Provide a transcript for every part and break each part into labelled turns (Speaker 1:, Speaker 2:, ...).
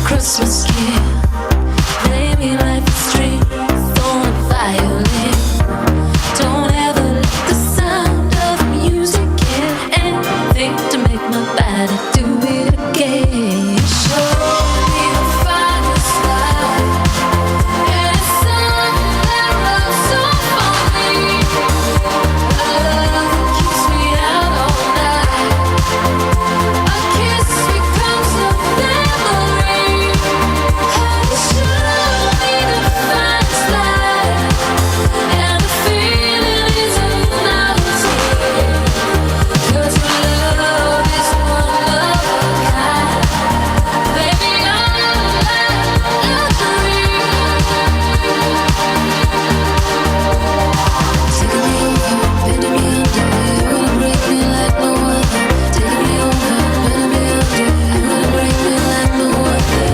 Speaker 1: Christmas kid. Maybe life is street, throwing violin. Don't ever let the sound of music get anything to make my body do it again. Show me the finest light, and it's something that loves so funny. A love that keeps me out all night. A kiss becomes a memory. Show me the finest light, and the feeling is a novelty. 'Cause your love is one of a kind. Baby, I'm like luxury. Taking me over, bending me under. You're gonna break me like no other. Taking me over, bending me under. You're gonna break me like no other.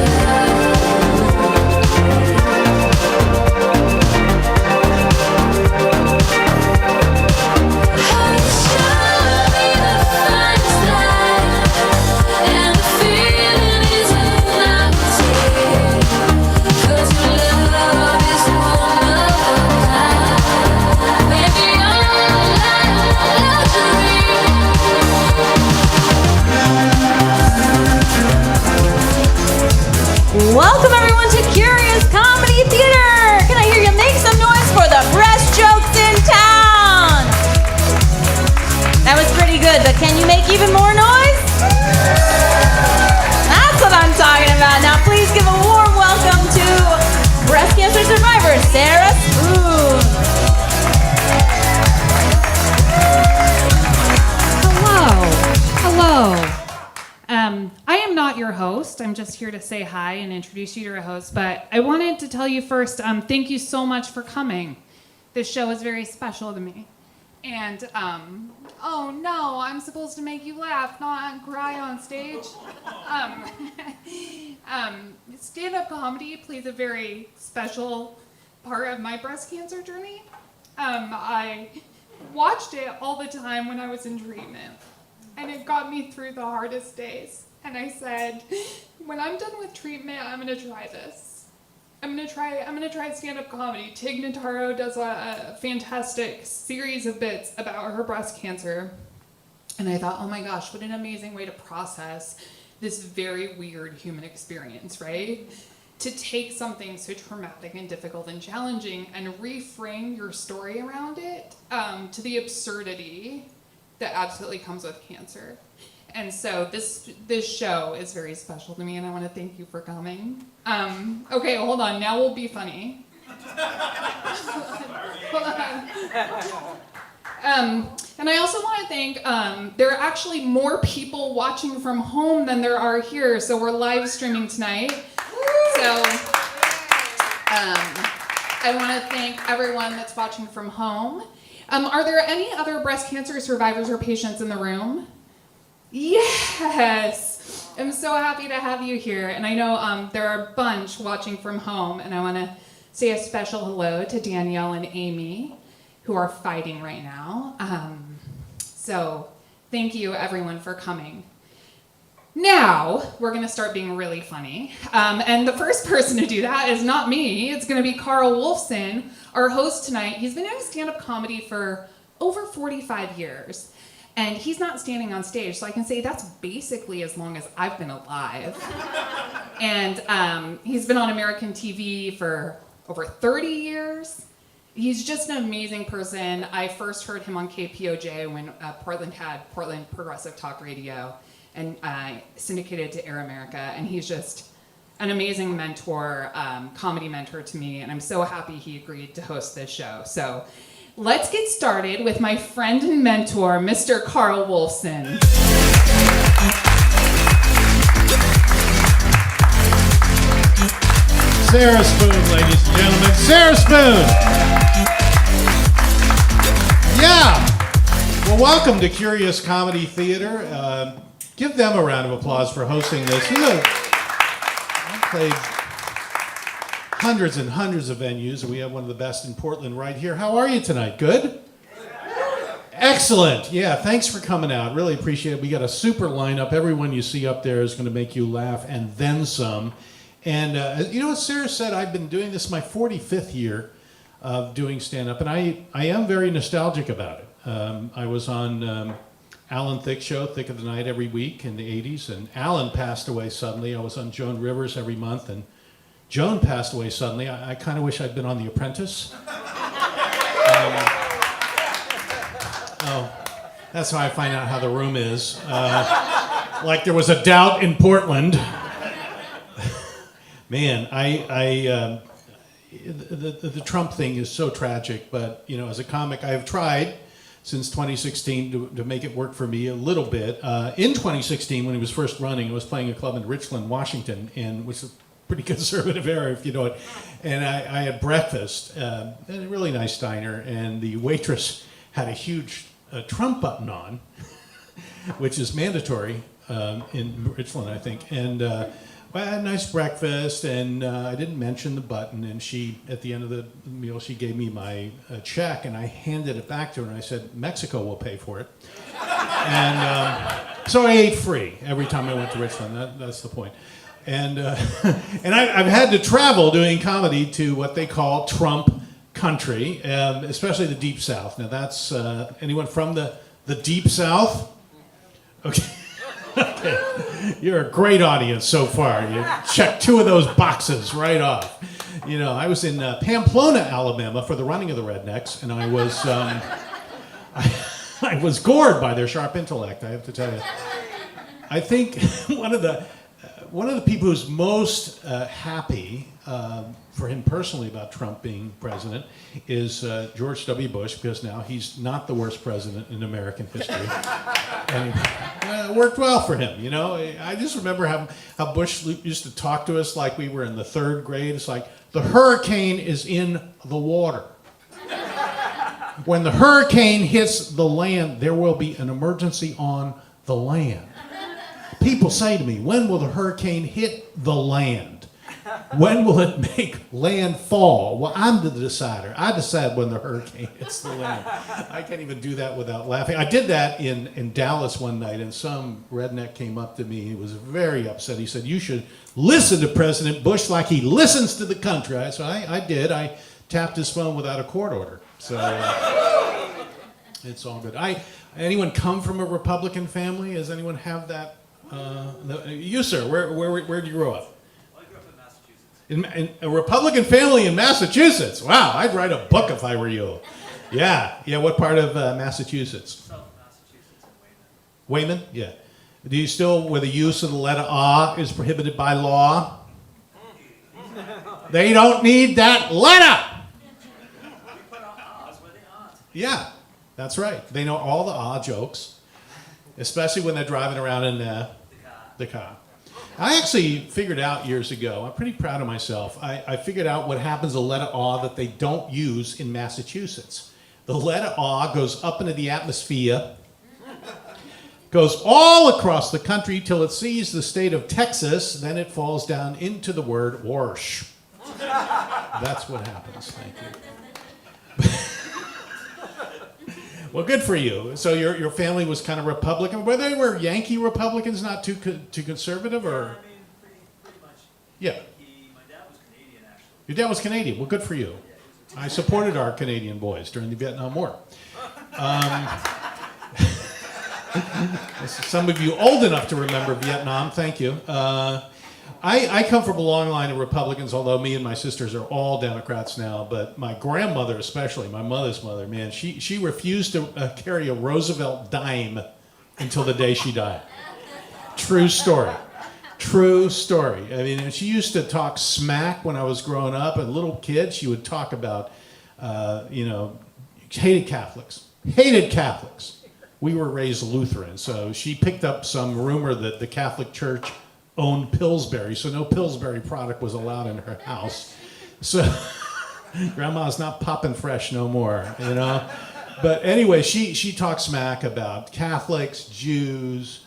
Speaker 2: Welcome everyone to Curious Comedy Theater! Can I hear you make some noise for the best jokes in town? That was pretty good, but can you make even more noise? That's what I'm talking about. Now please give a warm welcome to breast cancer survivor, Sarah Spoon.
Speaker 3: Hello. I am not your host. I'm just here to say hi and introduce you to your host. But I wanted to tell you first, thank you so much for coming. This show is very special to me. And, oh no, I'm supposed to make you laugh, not cry on stage. Stand-up comedy plays a very special part of my breast cancer journey. I watched it all the time when I was in treatment. And it got me through the hardest days. And I said, when I'm done with treatment, I'm gonna try this. I'm gonna try stand-up comedy. Tig Notaro does a fantastic series of bits about her breast cancer. And I thought, oh my gosh, what an amazing way to process this very weird human experience, right? To take something so traumatic and difficult and challenging and reframe your story around it to the absurdity that absolutely comes with cancer. And so this show is very special to me, and I want to thank you for coming. Okay, hold on. Now we'll be funny. Hold on. And I also want to thank, there are actually more people watching from home than there are here, so we're live streaming tonight. So I want to thank everyone that's watching from home. Are there any other breast cancer survivors or patients in the room? Yes! I'm so happy to have you here. And I know there are a bunch watching from home, and I want to say a special hello to Danielle and Amy, who are fighting right now. So thank you, everyone, for coming. Now, we're going to start being really funny. And the first person to do that is not me. It's going to be Carl Wolfson, our host tonight. He's been doing stand-up comedy for over 45 years. And he's not standing on stage, so I can say that's basically as long as I've been alive. And he's been on American TV for over 30 years. He's just an amazing person. I first heard him on KPOJ when Portland had Portland Progressive Talk Radio, and syndicated to Air America, and he's just an amazing mentor, comedy mentor to me, and I'm so happy he agreed to host this show. So let's get started with my friend and mentor, Mr. Carl Wolfson.
Speaker 4: Sarah Spoon, ladies and gentlemen. Sarah Spoon! Yeah! Well, welcome to Curious Comedy Theater. Give them a round of applause for hosting this. I've played hundreds and hundreds of venues, and we have one of the best in Portland right here. How are you tonight? Good? Excellent. Yeah, thanks for coming out. Really appreciate it. We got a super lineup. Everyone you see up there is going to make you laugh and then some. And as Sarah said, I've been doing this my 45th year of doing stand-up, and I am very nostalgic about it. I was on Alan Thicke's show, Thick of the Night, every week in the 80s, and Alan passed away suddenly. I was on Joan Rivers every month, and Joan passed away suddenly. I kind of wish I'd been on The Apprentice. That's how I find out how the room is. Like there was a doubt in Portland. Man, the Trump thing is so tragic, but as a comic, I have tried since 2016 to make it work for me a little bit. In 2016, when he was first running, I was playing a club in Richland, Washington, which is a pretty conservative area, if you know it. And I had breakfast at a really nice diner, and the waitress had a huge Trump button on, which is mandatory in Richland, I think. And I had a nice breakfast, and I didn't mention the button, and she, at the end of the meal, she gave me my check, and I handed it back to her, and I said, Mexico will pay for it. And so I ate free every time I went to Richland. That's the point. And I've had to travel doing comedy to what they call Trump country, especially the Deep South. Now that's, anyone from the Deep South? Okay. Okay. You're a great audience so far. You checked 2 of those boxes right off. I was in Pamplona, Alabama for the running of the Rednecks, and I was I was gored by their sharp intellect, I have to tell you. I think one of the people who's most happy for him personally about Trump being president is George W. Bush, because now he's not the worst president in American history. And it worked well for him, I just remember how Bush used to talk to us like we were in the 3rd grade. It's like, the hurricane is in the water. When the hurricane hits the land, there will be an emergency on the land. People say to me, when will the hurricane hit the land? When will it make landfall? Well, I'm the decider. I decide when the hurricane hits the land. I can't even do that without laughing. I did that in Dallas one night, and some redneck came up to me. He was very upset. He said, you should listen to President Bush like he listens to the country. So I did. I tapped his phone without a court order. So it's all good. Anyone come from a Republican family? Does anyone have that? You, sir, where did you grow up? In a Republican family in Massachusetts. Wow, I'd write a book if I were you. Yeah. What part of Massachusetts?
Speaker 5: South Massachusetts and Wayman.
Speaker 4: Wayman? Yeah. Do you still, where the use of the letter "ah" is prohibited by law? They don't need that letter.
Speaker 5: We put our ahs where they aren't.
Speaker 4: Yeah, that's right. They know all the "ah" jokes, especially when they're driving around in the car. I actually figured out years ago, I'm pretty proud of myself, I figured out what happens to the letter "ah" that they don't use in Massachusetts. The letter "ah" goes up into the atmosphere, goes all across the country till it sees the state of Texas, then it falls down into the word "warsh." That's what happens, thank you. Well, good for you. So your family was kind of Republican. Were they Yankee Republicans, not too conservative, or?
Speaker 5: I mean, pretty much.
Speaker 4: Yeah.
Speaker 5: My dad was Canadian, actually.
Speaker 4: Your dad was Canadian. Well, good for you. I supported our Canadian boys during the Vietnam War. Some of you old enough to remember Vietnam. Thank you. I come from a long line of Republicans, although me and my sisters are all Democrats now. But my grandmother, especially, my mother's mother, man, she refused to carry a Roosevelt dime until the day she died. True story. True story. I mean, she used to talk smack when I was growing up. As a little kid, she would talk about, hated Catholics. Hated Catholics. We were raised Lutheran, so she picked up some rumor that the Catholic Church owned Pillsbury, so no Pillsbury product was allowed in her house. So grandma's not popping fresh no more, But anyway, she talked smack about Catholics, Jews,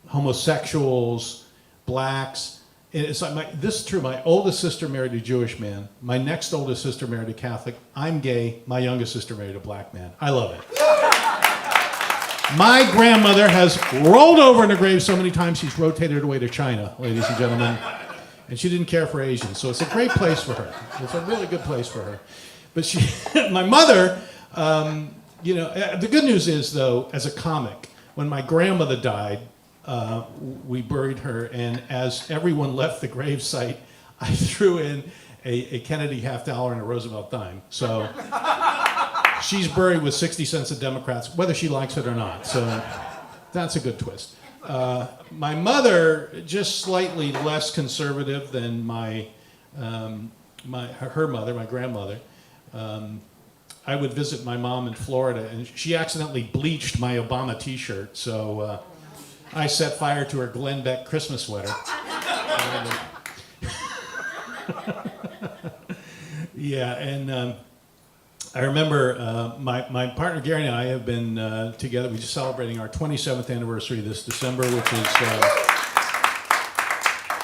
Speaker 4: homosexuals, blacks. And it's like this is true. My oldest sister married a Jewish man. My next oldest sister married a Catholic. I'm gay. My youngest sister married a black man. I love it. My grandmother has rolled over in her grave so many times she's rotated away to China, ladies and gentlemen. And she didn't care for Asians, so it's a great place for her. It's a really good place for her. But my mother, the good news is, though, as a comic, when my grandmother died, we buried her, and as everyone left the gravesite, I threw in a Kennedy $50 and a Roosevelt dime. So she's buried with 60 cents of Democrats, whether she likes it or not. So that's a good twist. My mother, just slightly less conservative than her mother, my grandmother. I would visit my mom in Florida, and she accidentally bleached my Obama T-shirt, so I set fire to her Glenn Beck Christmas sweater. Yeah, and I remember my partner Gary and I have been together. We're just celebrating our 27th anniversary this December, which is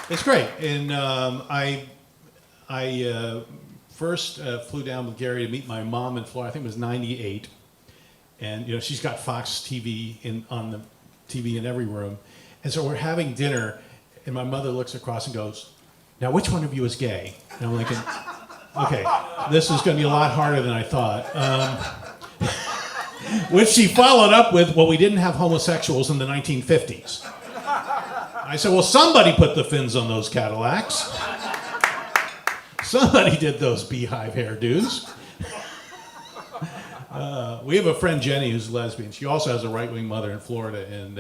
Speaker 4: it's great. And I first flew down with Gary to meet my mom in Florida. I think it was '98, and she's got Fox TV on the TV in every room, and so we're having dinner, and my mother looks across and goes, "Now, which one of you is gay?" And I'm thinking, okay, this is going to be a lot harder than I thought. Which she followed up with, well, we didn't have homosexuals in the 1950s. I said, well, somebody put the fins on those Cadillacs. Somebody did those beehive hairdos. We have a friend, Jenny, who's lesbian. She also has a right-wing mother in Florida, and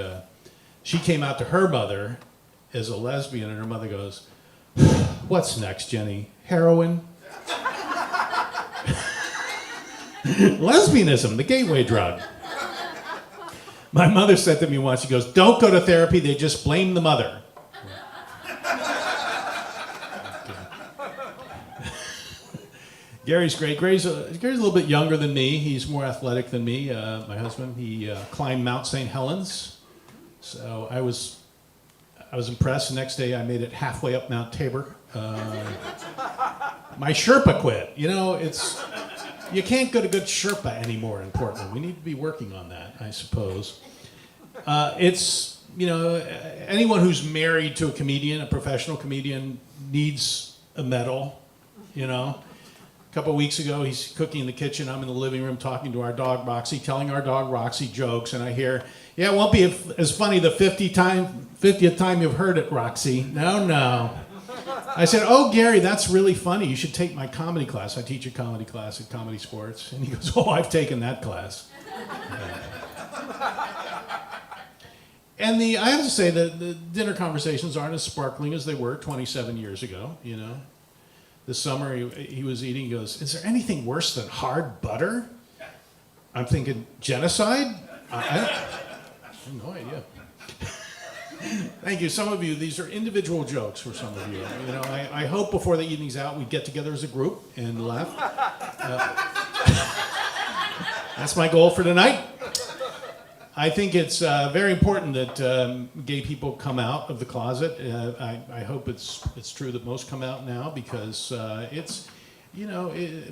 Speaker 4: she came out to her mother as a lesbian, and her mother goes, "What's next, Jenny? Heroin?" Lesbianism, the gateway drug. My mother said to me once, she goes, "Don't go to therapy, they just blame the mother." Gary's great. Gary's a little bit younger than me. He's more athletic than me, my husband. He climbed Mount St. Helens. So I was impressed. The next day I made it halfway up Mount Tabor. My Sherpa quit. You can't get a good Sherpa anymore in Portland. We need to be working on that, I suppose. Anyone who's married to a comedian, a professional comedian, needs a medal, A couple of weeks ago, he's cooking in the kitchen. I'm in the living room talking to our dog, Roxy, telling our dog, Roxy, jokes, and I hear, "Yeah, it won't be as funny the 50th time you've heard it, Roxy." No. I said, "Oh, Gary, that's really funny. You should take my comedy class. I teach a comedy class at Comedy Sports." And he goes, "Oh, I've taken that class." And I have to say that the dinner conversations aren't as sparkling as they were 27 years ago, This summer he was eating, he goes, "Is there anything worse than hard butter?" I'm thinking, genocide? I have no idea. Thank you. Some of you, these are individual jokes for some of you. I hope before the evening's out we get together as a group and laugh. That's my goal for tonight. I think it's very important that gay people come out of the closet. I hope it's true that most come out now, because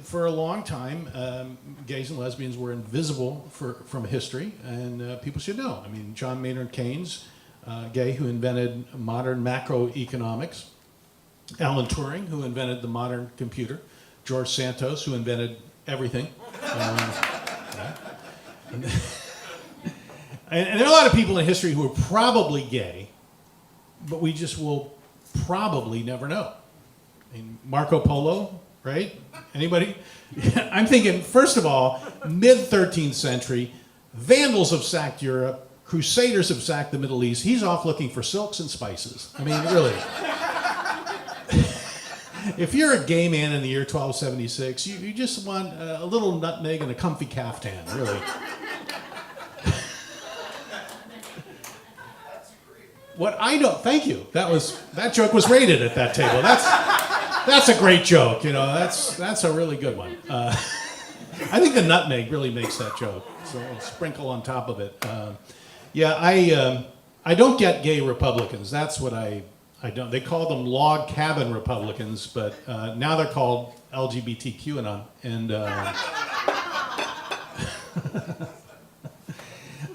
Speaker 4: for a long time, gays and lesbians were invisible from history, and people should know. I mean, John Maynard Keynes, gay, who invented modern macroeconomics. Alan Turing, who invented the modern computer. George Santos, who invented everything. And there are a lot of people in history who are probably gay, but we just will probably never know. I mean, Marco Polo, right? Anybody? I'm thinking, first of all, mid-13th century, Vandals have sacked Europe, Crusaders have sacked the Middle East. He's off looking for silks and spices. I mean, really. If you're a gay man in the year 1276, you just want a little nutmeg and a comfy caftan, really. Thank you. That joke was rated at that table. That's a great joke. That's a really good one. I think the nutmeg really makes that joke. So a sprinkle on top of it. I don't get gay Republicans. That's what I don't. They call them log cabin Republicans, but now they're called LGBTQAnon. And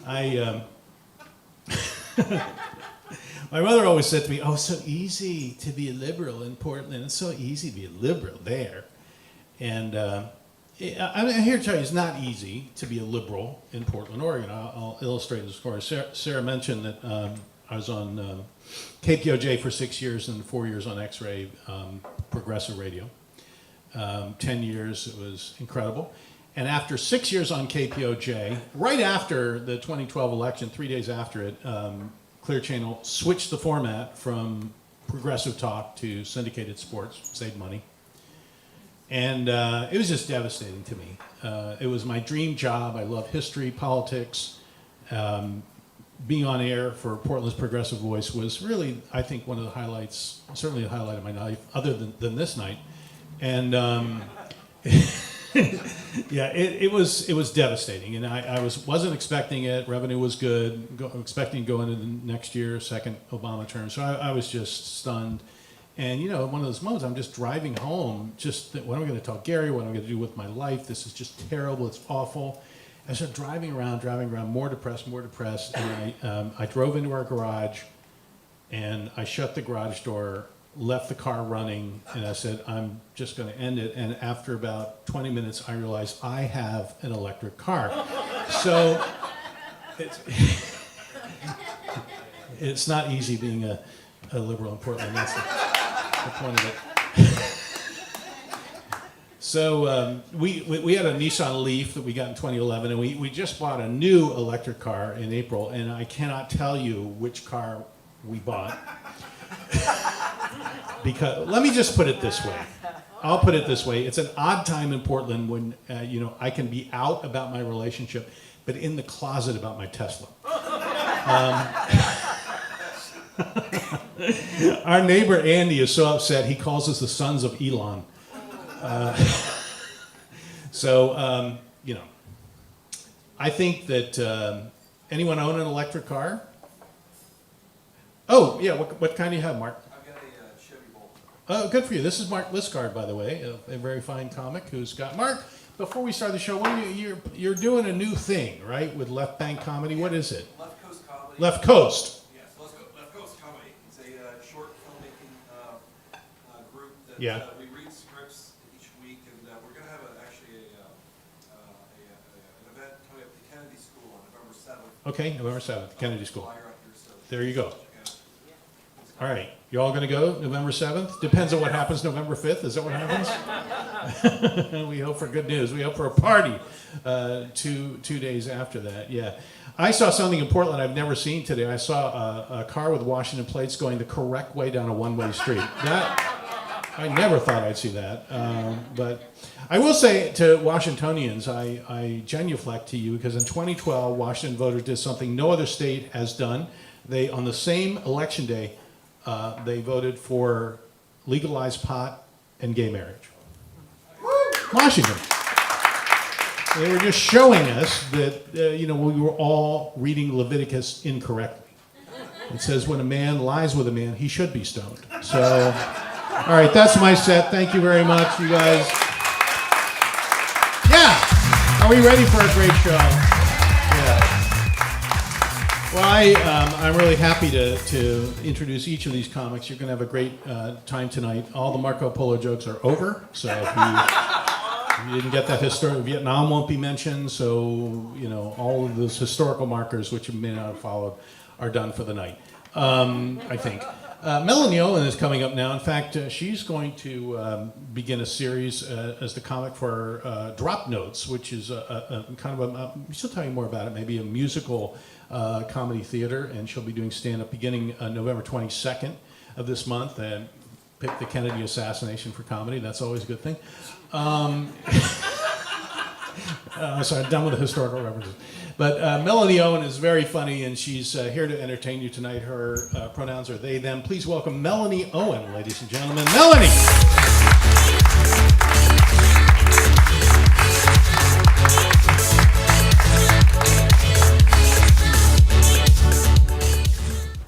Speaker 4: My mother always said to me, "Oh, it's so easy to be a liberal in Portland. It's so easy to be a liberal there." And I'm here to tell you, it's not easy to be a liberal in Portland, Oregon. I'll illustrate this for you. Sarah mentioned that I was on KPOJ for 6 years and 4 years on X-Ray progressive radio. 10 years, it was incredible. And after 6 years on KPOJ, right after the 2012 election, 3 days after it, Clear Channel switched the format from progressive talk to syndicated sports, saved money. And it was just devastating to me. It was my dream job. I love history, politics. Being on air for Portland's Progressive Voice was really, I think, one of the highlights, certainly the highlight of my life, other than this night. And yeah, it was devastating, and I wasn't expecting it. Revenue was good, expecting to go into the next year, second Obama term. So I was just stunned. And one of those moments, I'm just driving home, what am I going to tell Gary? What am I going to do with my life? This is just terrible. It's awful. I started driving around, more depressed. And I drove into our garage, and I shut the garage door, left the car running, and I said, I'm just going to end it. And after about 20 minutes, I realized I have an electric car. So it's not easy being a liberal in Portland. That's the point of it. So we had a Nissan Leaf that we got in 2011, and we just bought a new electric car in April, and I cannot tell you which car we bought. Because let me just put it this way. I'll put it this way. It's an odd time in Portland when I can be out about my relationship, but in the closet about my Tesla. Our neighbor Andy is so upset he calls us the sons of Elon. I think that anyone own an electric car? Oh yeah, what kind do you have, Mark? Oh, good for you. This is Mark Liscard, by the way, a very fine comic who's got... Mark, before we start the show, you're doing a new thing, right, with Left Bank Comedy? What is it?
Speaker 6: Left Coast Comedy.
Speaker 4: Left Coast.
Speaker 6: Yes, Left Coast Comedy. It's a short filmmaking group that
Speaker 4: Yeah.
Speaker 6: we read scripts each week, and we're going to have an event coming up at the Kennedy School on November 7th.
Speaker 4: Okay, November 7th, Kennedy School.
Speaker 6: Flyer up here, so
Speaker 4: There you go.
Speaker 6: check it out.
Speaker 4: All right. You all going to go November 7th? Depends on what happens November 5th. Is that what happens? We hope for good news. We hope for a party 2 days after that. Yeah. I saw something in Portland I've never seen today. I saw a car with Washington plates going the correct way down a one-way street. I never thought I'd see that. But I will say to Washingtonians, I genuflect to you because in 2012, Washington voters did something no other state has done. They, on the same election day, they voted for legalized pot and gay marriage. Washington. They were just showing us that, we were all reading Leviticus incorrectly. It says when a man lies with a man, he should be stoned. So, all right, that's my set. Thank you very much, you guys. Yeah. Are we ready for a great show? Yeah. Well, I'm really happy to introduce each of these comics. You're going to have a great time tonight. All the Marco Polo jokes are over, so if you didn't get that historical, Vietnam won't be mentioned, so, all of those historical markers, which you may not have followed, are done for the night, I think. Melanie Owen is coming up now. In fact, she's going to begin a series as the comic for Drop Notes, which is she'll tell you more about it, maybe a musical comedy theater, and she'll be doing stand-up beginning November 22nd of this month, and pick the Kennedy assassination for comedy. That's always a good thing. So I'm done with the historical references. But Melanie Owen is very funny, and she's here to entertain you tonight. Her pronouns are they, them. Please welcome Melanie Owen, ladies and gentlemen. Melanie!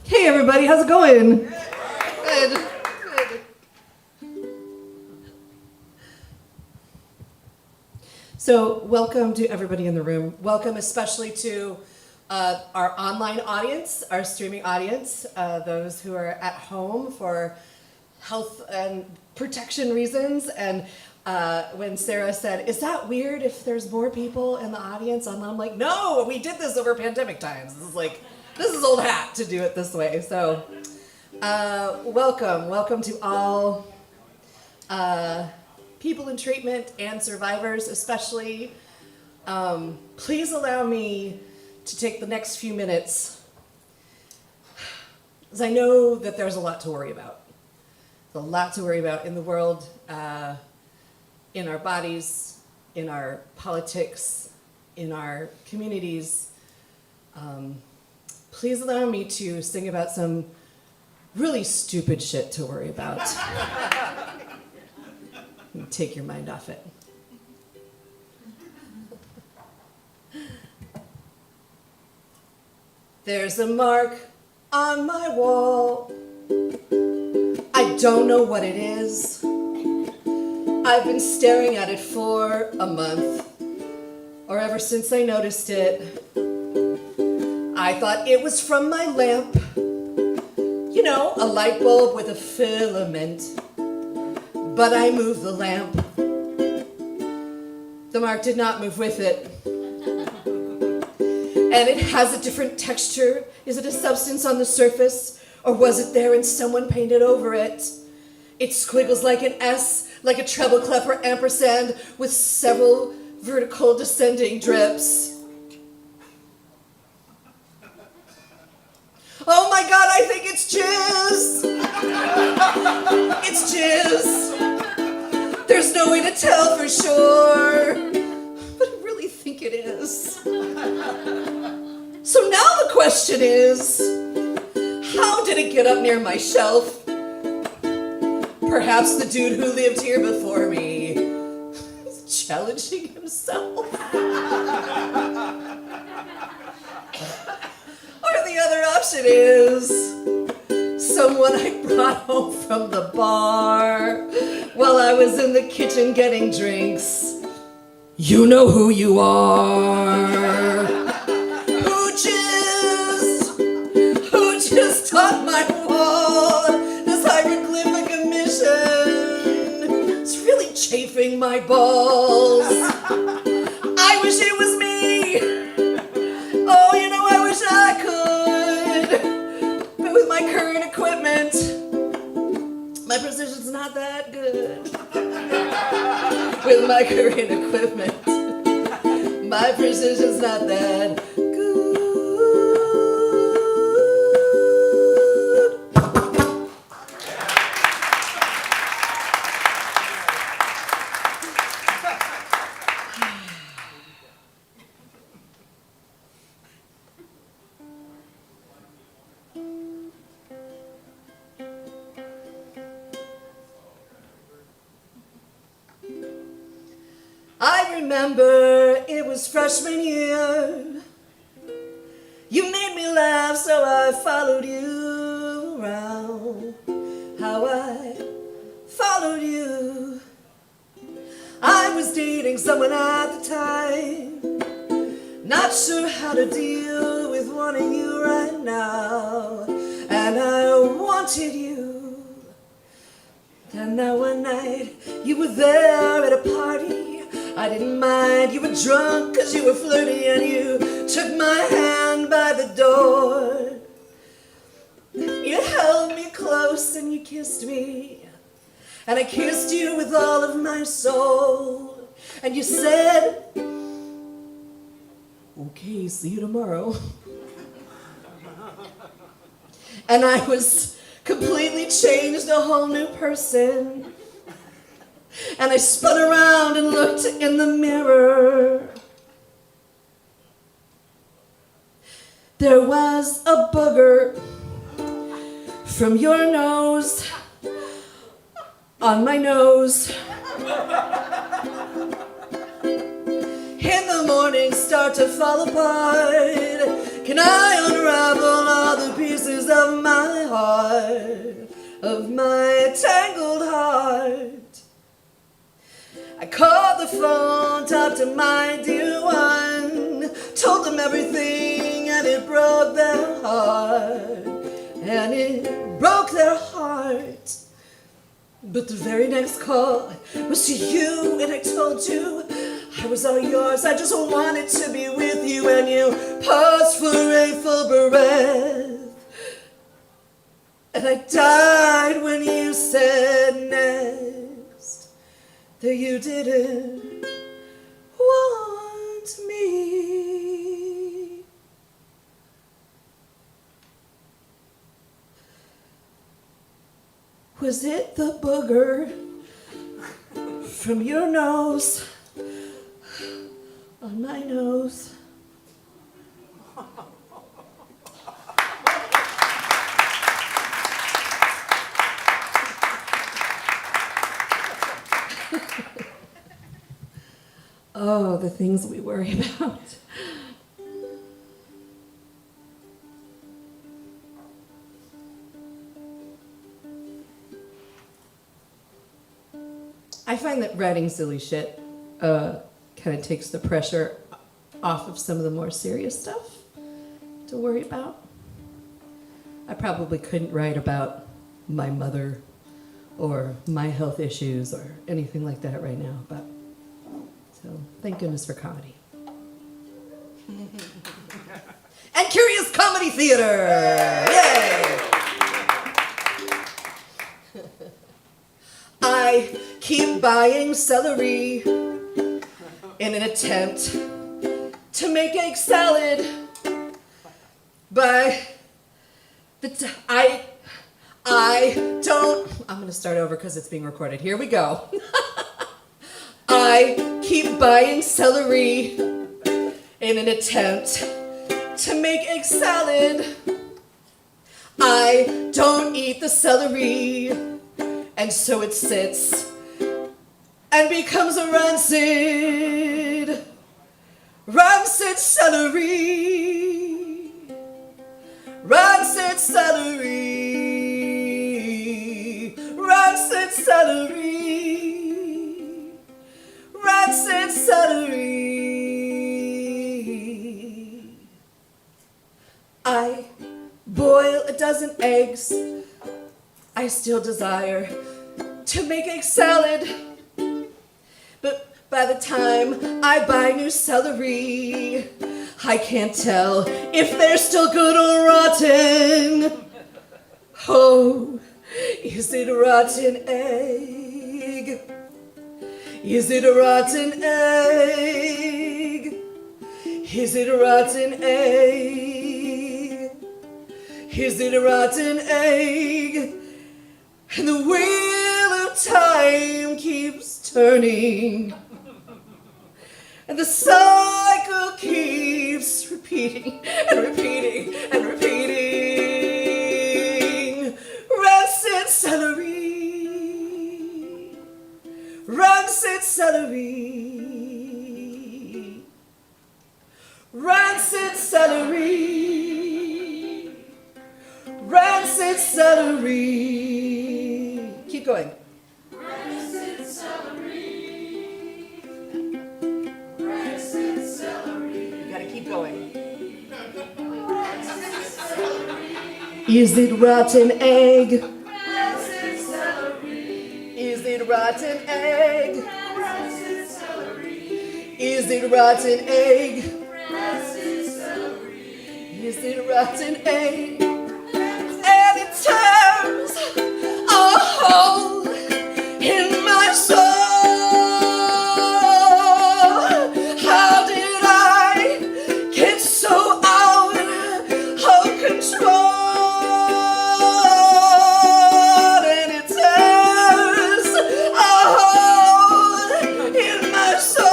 Speaker 7: Hey everybody, how's it going? Good. So welcome to everybody in the room. Welcome especially to our online audience, our streaming audience, those who are at home for health and protection reasons. And when Sarah said, is that weird if there's more people in the audience? I'm like, no, we did this over pandemic times. This is old hat to do it this way. So welcome to all people in treatment and survivors especially. Please allow me to take the next few minutes, as I know that there's a lot to worry about. There's a lot to worry about in the world, in our bodies, in our politics, in our communities. Please allow me to sing about some really stupid shit to worry about. Take your mind off it. There's a mark on my wall. I don't know what it is. I've been staring at it for a month, or ever since I noticed it. I thought it was from my lamp. You know, a light bulb with a filament. But I moved the lamp. The mark did not move with it. And it has a different texture. Is it a substance on the surface? Or was it there and someone painted over it? It squiggles like an S, like a treble clef or ampersand, with several vertical descending drips. Oh my God, I think it's jizz! It's jizz. There's no way to tell for sure, but I really think it is. So now the question is, how did it get up near my shelf? Perhaps the dude who lived here before me is challenging himself. Or the other option is someone I brought home from the bar while I was in the kitchen getting drinks. You know who you are. Who just taught my wall this hieroglyphic emission? It's really chafing my balls. I wish it was me. Oh, you know, I wish I could. But with my current equipment, my precision's not that good. With my current equipment, my precision's not that good. I remember it was freshman year. You made me laugh, so I followed you around. How I followed you. I was dating someone at the time, not sure how to deal with wanting you right now. And I wanted you. Then that one night, you were there at a party. I didn't mind, you were drunk cause you were flirty, and you took my hand by the door. You held me close and you kissed me, and I kissed you with all of my soul. And you said, okay, see you tomorrow. And I was completely changed, a whole new person. And I spun around and looked in the mirror. There was a booger from your nose on my nose. In the morning start to fall apart. Can I unravel all the pieces of my heart, of my tangled heart? I called the phone, talked to my dear one, told him everything, and and it broke their heart. And it broke their heart. But the very next call was to you, and I told you I was all yours. I just wanted to be with you, and you paused for a full breath. And I died when you said next that you didn't want me. Was it the booger from your nose on my nose? Oh, the things we worry about. I find that writing silly shit kind of takes the pressure off of some of the more serious stuff to worry about. I probably couldn't write about my mother or my health issues or anything like that right now, but so thank goodness for comedy. And Curious Comedy Theater! Yay! I keep buying celery in an attempt to make egg salad, but I don't. I'm going to start over because it's being recorded. Here we go. I keep buying celery in an attempt to make egg salad. I don't eat the celery, and so it sits and becomes a rancid celery. Rancid celery. Rancid celery. Rancid celery. I boil a dozen eggs. I still desire to make egg salad. But by the time I buy new celery, I can't tell if they're still good or rotten. Oh, is it a rotten egg? Is it a rotten egg? Is it a rotten egg? Is it a rotten egg? And the wheel of time keeps turning, and the cycle keeps repeating and repeating and repeating. Rancid celery. Rancid celery. Rancid celery. Rancid celery. Keep going. Rancid celery. Rancid celery. You gotta keep going. Rancid celery. Is it rotten egg? Rancid celery. Is it rotten egg? Rancid celery. Is it rotten egg? Rancid celery. Is it rotten egg? And it turns a hole in my soul. How did I get so out of control? And it tears a hole in my soul.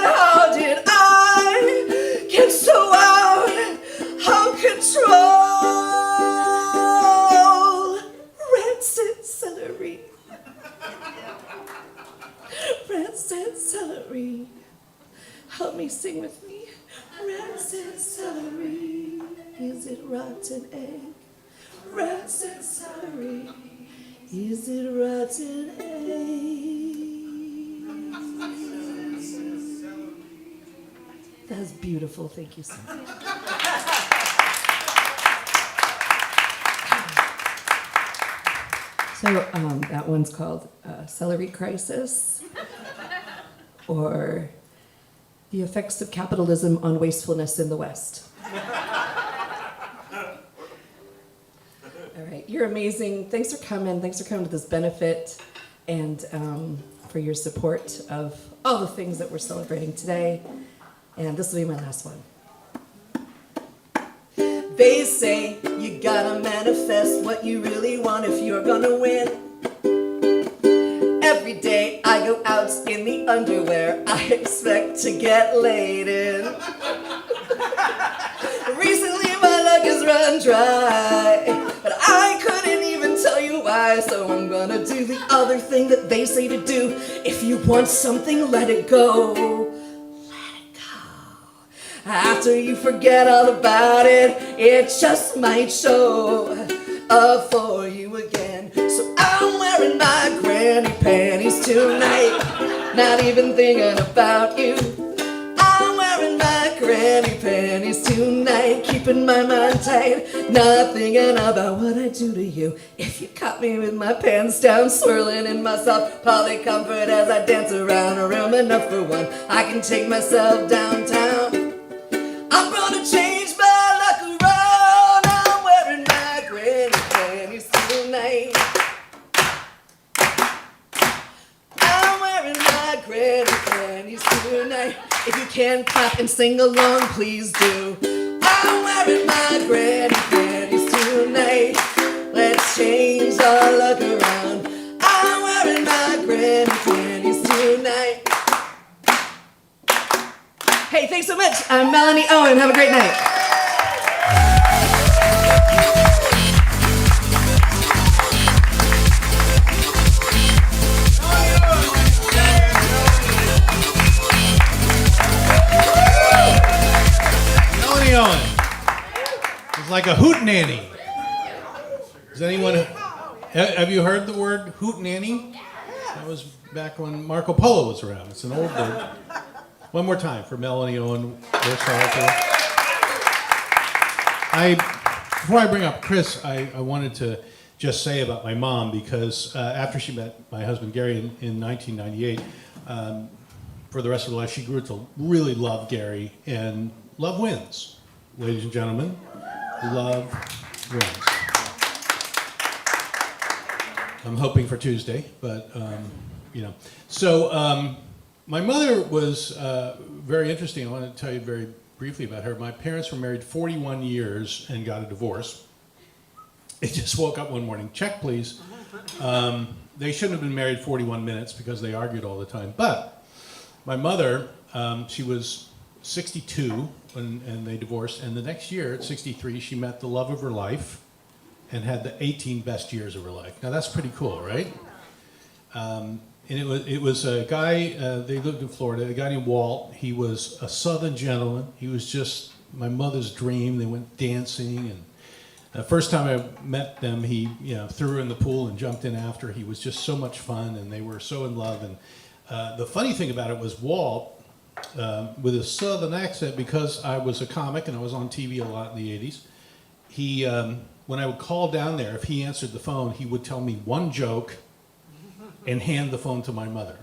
Speaker 7: How did I get so out of control? Rancid celery. Rancid celery. Help me sing with me. Rancid celery. Is it rotten egg? Rancid celery. Is it rotten egg? That's beautiful. Thank you so much. So that one's called Celery Crisis, or The Effects of Capitalism on Wastefulness in the West. All right, you're amazing. Thanks for coming. Thanks for coming to this benefit, and for your support of all the things that we're celebrating today. And this will be my last one. They say you gotta manifest what you really want if you're gonna win. Every day I go out in the underwear I expect to get laid in. Recently my luck has run dry, but I couldn't even tell you why. So I'm gonna do the other thing that they say to do. If you want something, let it go. After you forget all about it, it just might show up for you again. So I'm wearing my granny panties tonight, not even thinking about you. I'm wearing my granny panties tonight, keeping my mind tight, not thinking about what I do to you. If you caught me with my pants down, swirling in my soft poly comfort as I dance around a room enough for one, I can take myself downtown. I'm gonna change my luck around. I'm wearing my granny panties tonight. I'm wearing my granny panties tonight. If you can clap and sing along, please do. I'm wearing my granny panties tonight. Let's change our luck around. I'm wearing my granny panties tonight. Hey, thanks so much. I'm Melanie Owen. Have a great night.
Speaker 4: Melanie Owen. It's like a hootenanny. Does anyone, have you heard the word hootenanny? That was back when Marco Polo was around. It's an old word. One more time for Melanie Owen. Before I bring up Chris, I wanted to just say about my mom, because after she met my husband Gary in 1998, for the rest of her life, she grew to really love Gary, and love wins. Ladies and gentlemen, love wins. I'm hoping for Tuesday, but you know. So, my mother was very interesting. I want to tell you very briefly about her. My parents were married 41 years and got a divorce. They just woke up one morning. Check, please. They shouldn't have been married 41 minutes because they argued all the time. But my mother, she was 62 and they divorced. And the next year, at 63, she met the love of her life and had the 18 best years of her life. Now, that's pretty cool, right? And it was a guy, they lived in Florida, a guy named Walt. He was a Southern gentleman. He was just my mother's dream. They went dancing, and the first time I met them, he threw her in the pool and jumped in after. He was just so much fun, and they were so in love. And the funny thing about it was Walt, with a Southern accent, because I was a comic and I was on TV a lot in the 80s, he, when I would call down there, if he answered the phone, he would tell me one joke and hand the phone to my mother.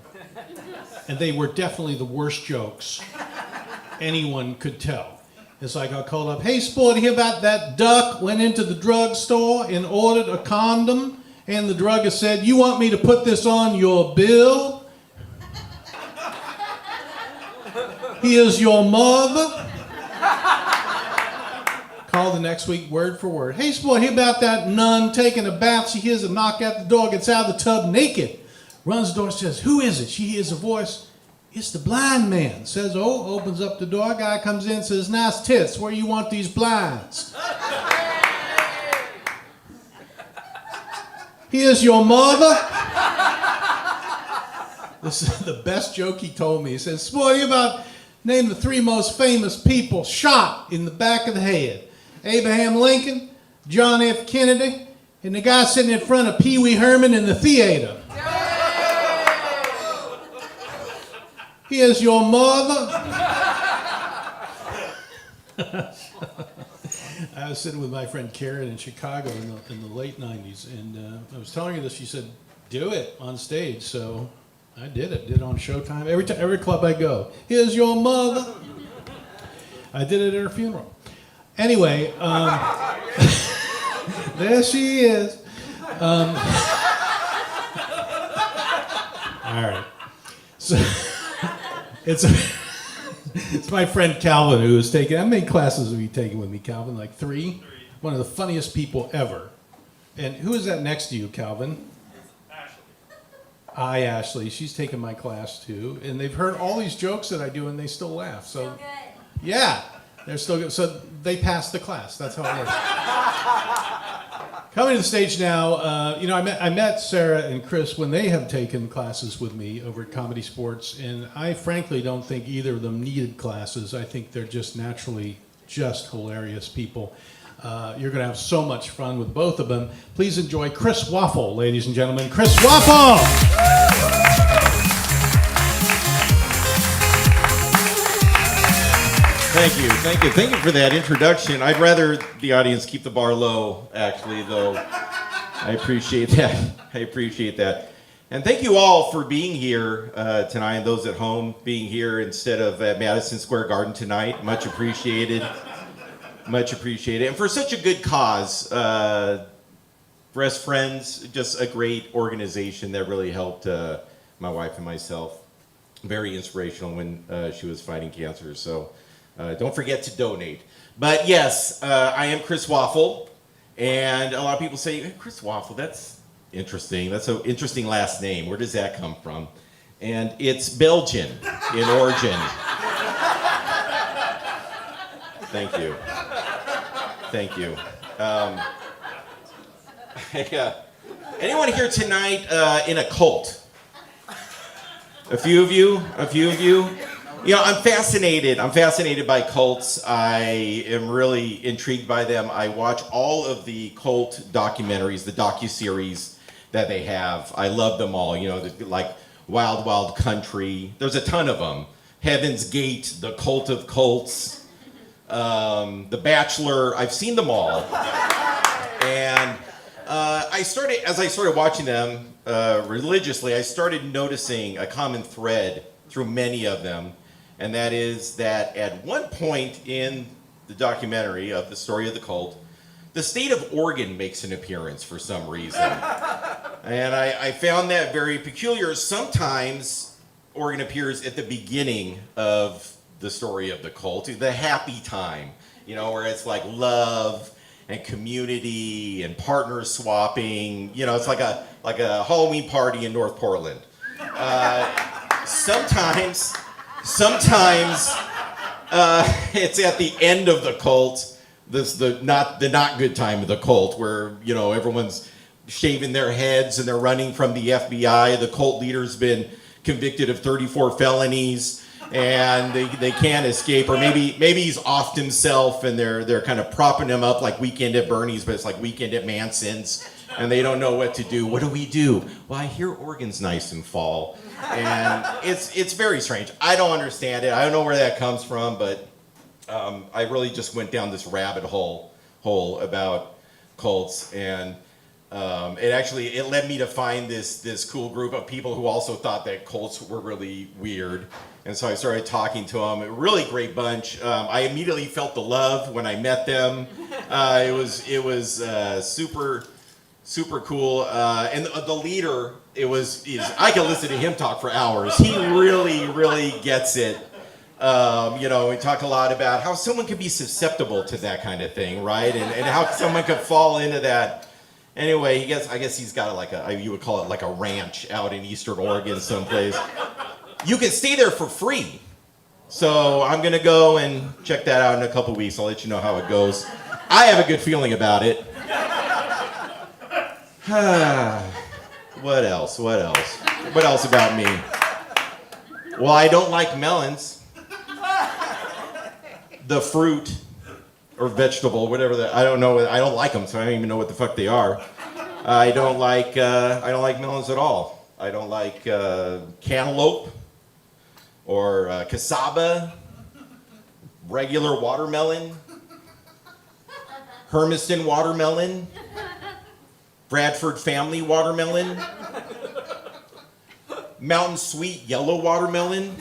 Speaker 4: And they were definitely the worst jokes anyone could tell. It's like I called up, hey, sport, hear about that duck went into the drugstore and ordered a condom, and the druggist said, you want me to put this on your bill? Here's your mother. Call the next week, word for word. Hey, sport, hear about that nun taking a bath. She hears a knock at the door, gets out of the tub naked. Runs the door, says, who is it? She hears a voice. It's the blind man. Says, oh, opens up the door. Guy comes in, says, nice tits. Where you want these blinds? Here's your mother. This is the best joke he told me. He says, boy, you about name the three most famous people shot in the back of the head. Abraham Lincoln, John F. Kennedy, and the guy sitting in front of Pee Wee Herman in the theater. Here's your mother. I was sitting with my friend Karen in Chicago in the late 90s, and I was telling her this. She said, do it on stage. So I did it. Did it on Showtime. Every club I go, here's your mother. I did it at her funeral. Anyway, there she is. All right. So it's my friend Calvin who is taking. How many classes have you taken with me, Calvin? Like 3? One of the funniest people ever. And who is that next to you, Calvin?
Speaker 5: Ashley.
Speaker 4: Hi, Ashley. She's taken my class too, and they've heard all these jokes that I do, and they still laugh. So yeah, they're still good. So they passed the class. That's how it works. Coming to the stage now, I met Sarah and Chris when they have taken classes with me over at Comedy Sports, and I frankly don't think either of them needed classes. I think they're just naturally just hilarious people. You're going to have so much fun with both of them. Please enjoy Chris Waffle, ladies and gentlemen. Chris Waffle!
Speaker 8: Thank you for that introduction. I'd rather the audience keep the bar low, actually, though. I appreciate that. And thank you all for being here tonight, and those at home being here instead of at Madison Square Garden tonight. Much appreciated. Much appreciated. And for such a good cause, Breast Friends, just a great organization that really helped my wife and myself. Very inspirational when she was fighting cancer. So don't forget to donate. But yes, I am Chris Waffle. And a lot of people say, hey, Chris Waffle, that's interesting. That's an interesting last name. Where does that come from? And it's Belgian in origin. Thank you. Anyone here tonight in a cult? A few of you? You know, I'm fascinated by cults. I am really intrigued by them. I watch all of the cult documentaries, the docuseries that they have. I love them all. You know, like Wild Wild Country. There's a ton of them. Heaven's Gate, The Cult of Cults, The Bachelor. I've seen them all. And as I started watching them religiously, I started noticing a common thread through many of them. And that is that at one point in the documentary of the story of the cult, the state of Oregon makes an appearance for some reason. And I found that very peculiar. Sometimes Oregon appears at the beginning of the story of the cult, the happy time, you know, where it's like love and community and partner swapping. You know, it's like a Halloween party in North Portland. Sometimes it's at the end of the cult, the not good time of the cult, where, you know, everyone's shaving their heads and they're running from the FBI. The cult leader's been convicted of 34 felonies and they can't escape, or maybe he's offed himself and they're kind of propping him up like Weekend at Bernie's, but it's like Weekend at Manson's, and they don't know what to do. What do we do? Well, I hear Oregon's nice in fall. And it's very strange. I don't understand it. I don't know where that comes from, but I really just went down this rabbit hole about cults, and it led me to find this cool group of people who also thought that cults were really weird. And so I started talking to them. A really great bunch. I immediately felt the love when I met them. It was super cool. And the leader, I could listen to him talk for hours. He really gets it. You know, we talk a lot about how someone could be susceptible to that kind of thing, right? And how someone could fall into that. Anyway, I guess he's got you would call it like a ranch out in Eastern Oregon someplace. You can stay there for free. So I'm going to go and check that out in a couple weeks. I'll let you know how it goes. I have a good feeling about it. What else about me? Well, I don't like melons. The fruit or vegetable, whatever I don't know. I don't like them, so I don't even know what the fuck they are. I don't like melons at all. I don't like cantaloupe or cassava, regular watermelon, Hermiston watermelon, Bradford family watermelon, Mountain Sweet yellow watermelon,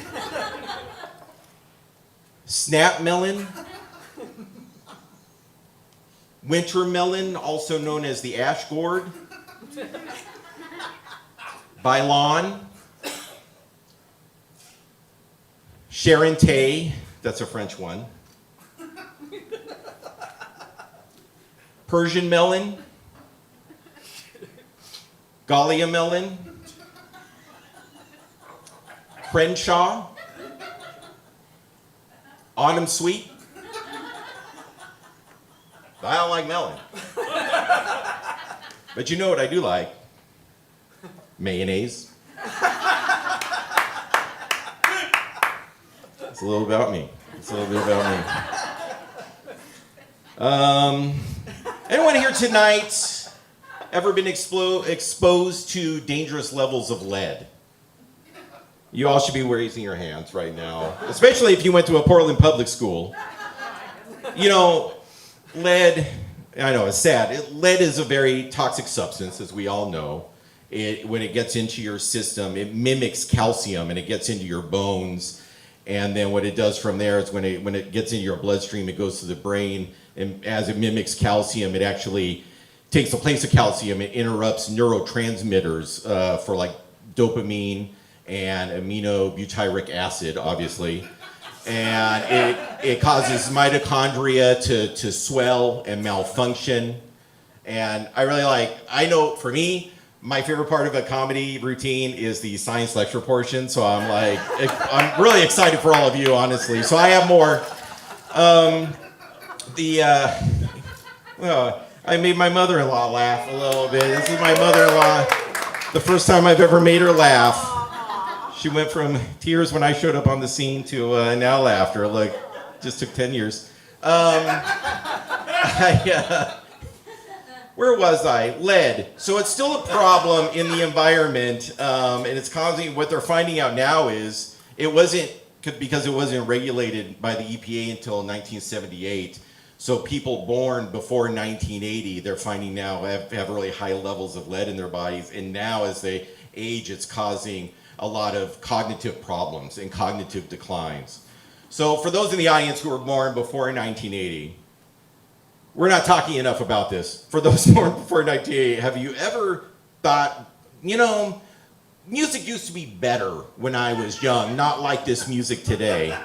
Speaker 8: Snap melon, winter melon, also known as the ash gourd, Bailon, Charente, that's a French one, Persian melon, Gallia melon, Crenshaw, Autumn sweet. I don't like melon. But you know what I do like? Mayonnaise. It's a little about me. It's a little bit about me. Anyone here tonight ever been exposed to dangerous levels of lead? You all should be raising your hands right now, especially if you went to a Portland public school. You know, lead, I know it's sad. Lead is a very toxic substance, as we all know. When it gets into your system, it mimics calcium and it gets into your bones. And then what it does from there is when it gets into your bloodstream, it goes to the brain. And as it mimics calcium, it actually takes the place of calcium. It interrupts neurotransmitters for like dopamine and aminobutyric acid, obviously. And it causes mitochondria to swell and malfunction. And I know for me, my favorite part of a comedy routine is the science lecture portion. So I'm really excited for all of you, honestly. So I have more. I made my mother-in-law laugh a little bit. This is my mother-in-law. The first time I've ever made her laugh. She went from tears when I showed up on the scene to now laughter. Like, just took 10 years. Where was I? Lead. So it's still a problem in the environment, and it's causing, what they're finding out now is, because it wasn't regulated by the EPA until 1978, so people born before 1980, they're finding now have really high levels of lead in their bodies, and now as they age, it's causing a lot of cognitive problems and cognitive declines. So for those in the audience who were born before 1980, we're not talking enough about this. For those born before 1980, have you ever thought, music used to be better when I was young, not like this music today?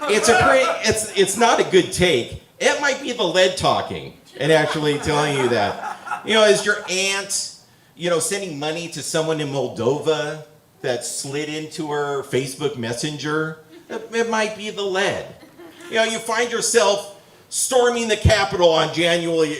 Speaker 8: It's not a good take. It might be the lead talking and actually telling you that. Is your aunt, sending money to someone in Moldova that slid into her Facebook Messenger? It might be the lead. You find yourself storming the Capitol on January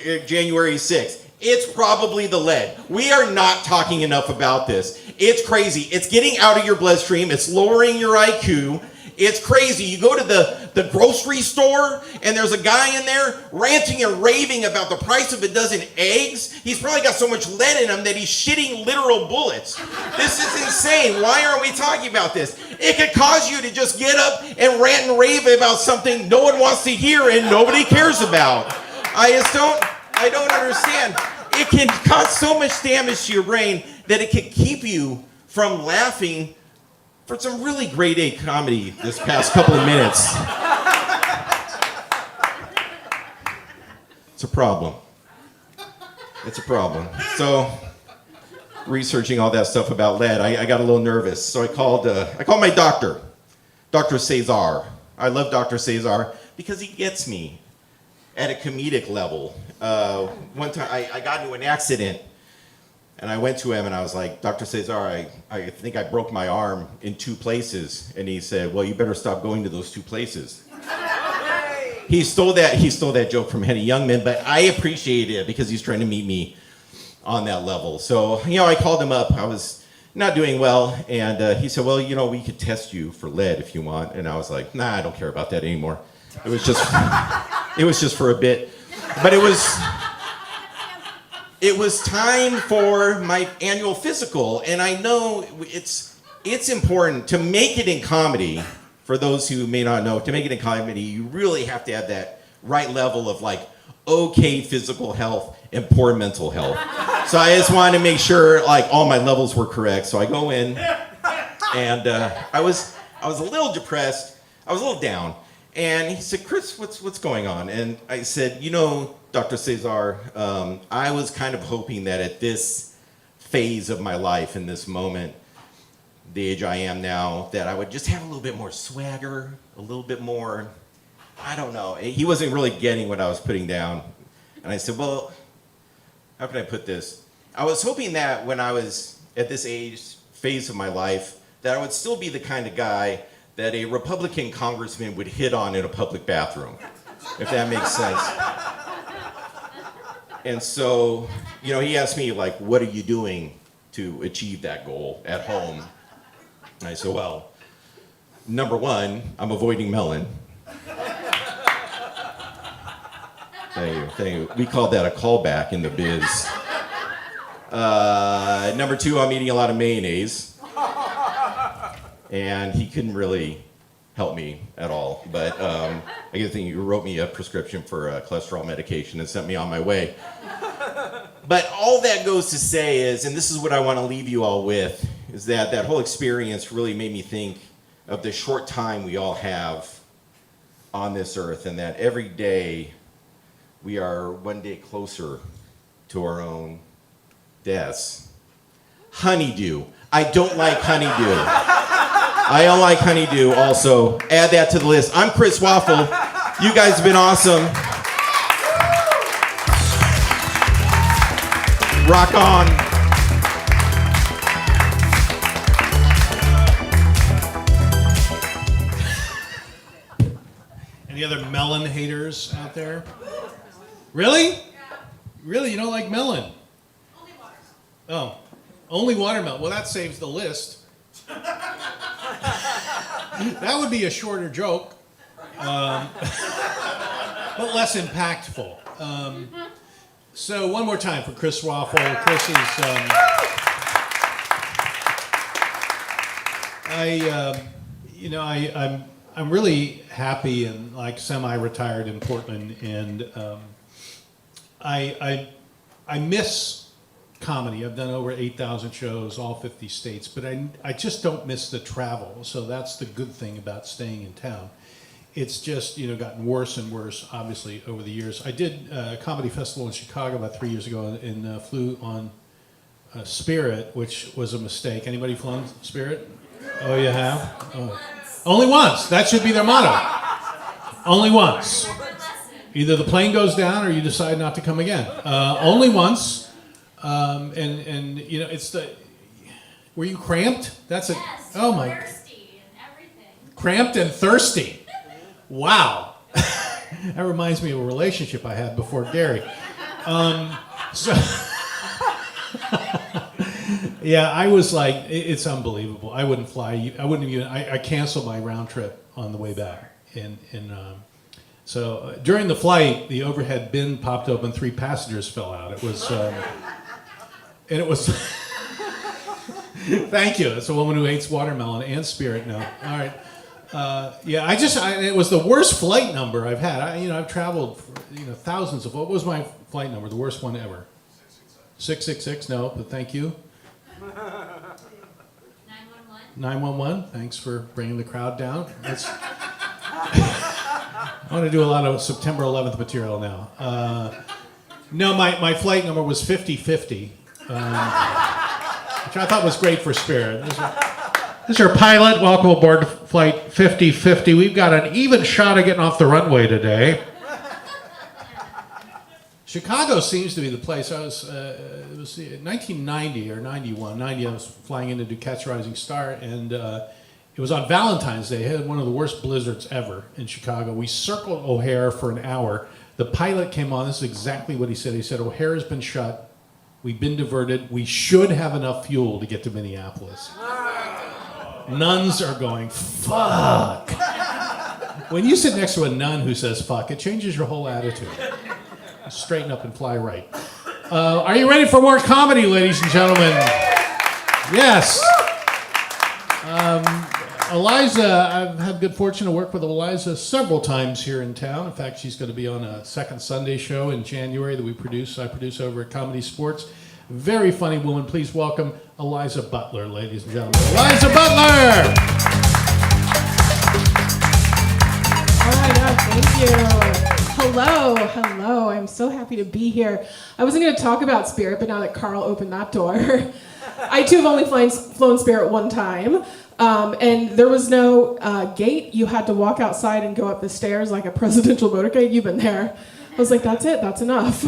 Speaker 8: 6th. It's probably the lead. We are not talking enough about this. It's crazy. It's getting out of your bloodstream. It's lowering your IQ. It's crazy. You go to the grocery store and there's a guy in there ranting and raving about the price of a dozen eggs. He's probably got so much lead in him that he's shitting literal bullets. This is insane. Why aren't we talking about this? It could cause you to just get up and rant and rave about something no one wants to hear and nobody cares about. I don't understand. It can cause so much damage to your brain that it can keep you from laughing for some really grade A comedy this past couple of minutes. It's a problem. It's a problem. So, researching all that stuff about lead, I got a little nervous. So I called my doctor, Dr. Cesar. I love Dr. Cesar because he gets me at a comedic level. One time I got into an accident and I went to him and I was like, Dr. Cesar, I think I broke my arm in 2 places. And he said, well, you better stop going to those 2 places. He stole that joke from Henny Youngman, but I appreciate it because he's trying to meet me on that level. So, I called him up. I was not doing well. And he said, well, we could test you for lead if you want. And I was like, nah, I don't care about that anymore. It was just for a bit. But it was time for my annual physical, and I know it's important to make it in comedy. for those who may not know, to make it in comedy, you really have to have that right level of like okay physical health and poor mental health. So I just wanted to make sure like all my levels were correct. So I go in, and I was a little depressed. I was a little down. And he said, Chris, what's going on? And I said, you know, Dr. Cesar, I was kind of hoping that at this phase of my life, in this moment, the age I am now, that I would just have a little bit more swagger, a little bit more, I don't know. He wasn't really getting what I was putting down. And I said, well, how can I put this? I was hoping that when I was at this phase of my life, that I would still be the kind of guy that a Republican congressman would hit on in a public bathroom, if that makes sense. And so, you know, he asked me, like, what are you doing to achieve that goal at home? And I said, well, number one, I'm avoiding melon. Thank you. We call that a callback in the biz. Number two, I'm eating a lot of mayonnaise. And he couldn't really help me at all. But I think he wrote me a prescription for cholesterol medication and sent me on my way. But all that goes to say is, and this is what I want to leave you all with, is that that whole experience really made me think of the short time we all have on this earth, and that every day we are one day closer to our own deaths. Honeydew. I don't like honeydew. I don't like honeydew also. Add that to the list. I'm Chris Waffle. You guys have been awesome. Rock on.
Speaker 4: Any other melon haters out there? Really? Really? You don't like melon?
Speaker 1: Only water.
Speaker 4: Oh, only watermelon. Well, that saves the list. That would be a shorter joke, but less impactful. So one more time for Chris Waffle. Chris is, I'm really happy and like semi-retired in Portland, and I miss comedy. I've done over 8,000 shows, all 50 states, but I just don't miss the travel. So that's the good thing about staying in town. It's just, you know, gotten worse and worse, obviously, over the years. I did a comedy festival in Chicago about 3 years ago and flew on Spirit, which was a mistake. Anybody flown Spirit? Oh, you have? Oh. Only once. That should be their motto. Only once. Either the plane goes down or you decide not to come again. Only once. And you know, it's the. Were you cramped? That's a.
Speaker 1: Yes,
Speaker 4: oh my.
Speaker 1: thirsty and everything.
Speaker 4: Cramped and thirsty. Wow. That reminds me of a relationship I had before Gary. So. Yeah, I was like, it's unbelievable. I wouldn't fly. I wouldn't even. I canceled my round trip on the way back, so during the flight, the overhead bin popped open. 3 passengers fell out. It was. And it was, thank you. It's a woman who hates watermelon and Spirit. No, all right. Yeah, it was the worst flight number I've had. I've traveled, thousands of. What was my flight number? The worst one ever. 666. No, but thank you.
Speaker 1: 911.
Speaker 4: 911. Thanks for bringing the crowd down. I want to do a lot of September 11th material now. No, my flight number was 5050. Which I thought was great for Spirit. This is your pilot. Welcome aboard flight 5050. We've got an even shot of getting off the runway today. Chicago seems to be the place. It was 1990 or 91. 90, I was flying in to do Catch a Rising Star, and it was on Valentine's Day. It had one of the worst blizzards ever in Chicago. We circled O'Hare for an hour. The pilot came on. This is exactly what he said. He said, O'Hare has been shut. We've been diverted. We should have enough fuel to get to Minneapolis. Nuns are going, fuck. When you sit next to a nun who says fuck, it changes your whole attitude. Straighten up and fly right. Are you ready for more comedy, ladies and gentlemen? Yes. Eliza, I've had good fortune to work with Eliza several times here in town. In fact, she's going to be on a second Sunday show in January that I produce over at Comedy Sports. Very funny woman. Please welcome Eliza Butler, ladies and gentlemen. Eliza Butler!
Speaker 9: All right, thank you. Hello. I'm so happy to be here. I wasn't going to talk about Spirit, but now that Carl opened that door, I too have only flown Spirit one time. And there was no gate. You had to walk outside and go up the stairs like a presidential motorcade. You've been there. I was like, that's it. That's enough.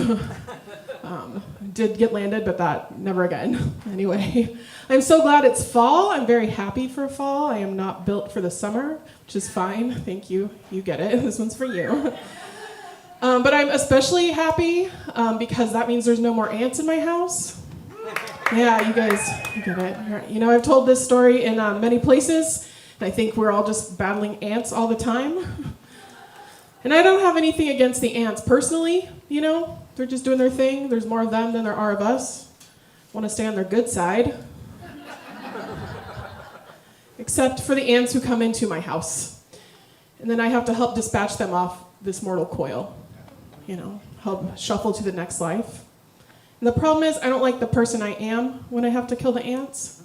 Speaker 9: Did get landed, but that never again. Anyway, I'm so glad it's fall. I'm very happy for fall. I am not built for the summer, which is fine. Thank you. You get it. This one's for you. But I'm especially happy because that means there's no more ants in my house. Yeah, you guys, you get it. You know, I've told this story in many places, and I think we're all just battling ants all the time. And I don't have anything against the ants personally, you know. They're just doing their thing. There's more of them than there are of us. I want to stay on their good side. Except for the ants who come into my house. And then I have to help dispatch them off this mortal coil. You know, help shuffle to the next life. And the problem is, I don't like the person I am when I have to kill the ants.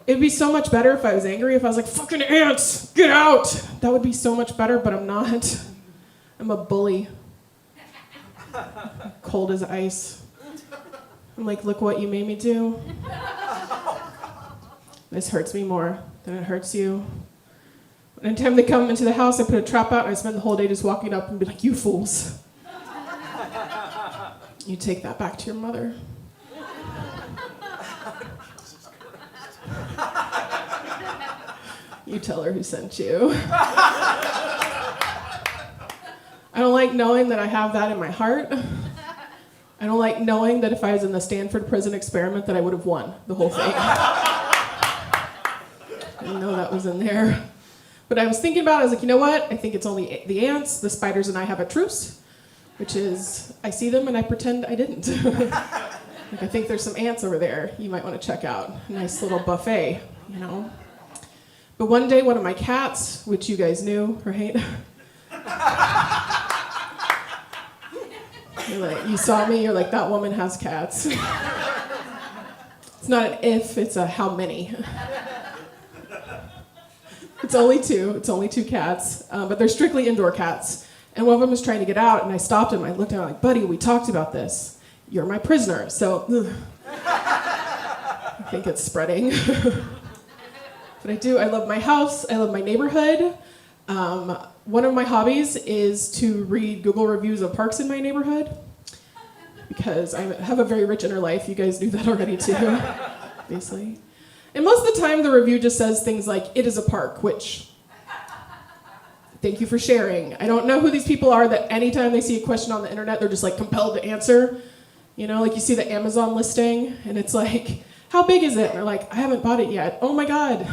Speaker 9: It'd be so much better if I was angry, if I was like, fucking ants, get out! That would be so much better, but I'm not. I'm a bully. Cold as ice. I'm like, look what you made me do. This hurts me more than it hurts you. Anytime they come into the house, I put a trap out and I spend the whole day just walking up and be like, you fools. You take that back to your mother. You tell her who sent you. I don't like knowing that I have that in my heart. I don't like knowing that if I was in the Stanford prison experiment that I would have won the whole thing. I didn't know that was in there. But I was thinking about it, I was like, you know what? I think it's only the ants, the spiders and I have a truce, which is I see them and I pretend I didn't. Like, I think there's some ants over there you might want to check out. Nice little buffet, you know. But one day, one of my cats, which you guys knew, right? You're like, you saw me, you're like, that woman has cats. It's not an if, it's a how many. It's only two cats, but they're strictly indoor cats. And one of them was trying to get out, and I stopped him, I looked at him like, buddy, we talked about this. You're my prisoner, so I think it's spreading. But I love my house, I love my neighborhood. One of my hobbies is to read Google reviews of parks in my neighborhood because I have a very rich inner life. You guys knew that already too, obviously. And most of the time the review just says things like, it is a park, which, thank you for sharing. I don't know who these people are that anytime they see a question on the internet, they're just like compelled to answer. You know, like you see the Amazon listing and it's like, how big is it? And they're like, I haven't bought it yet. Oh my God.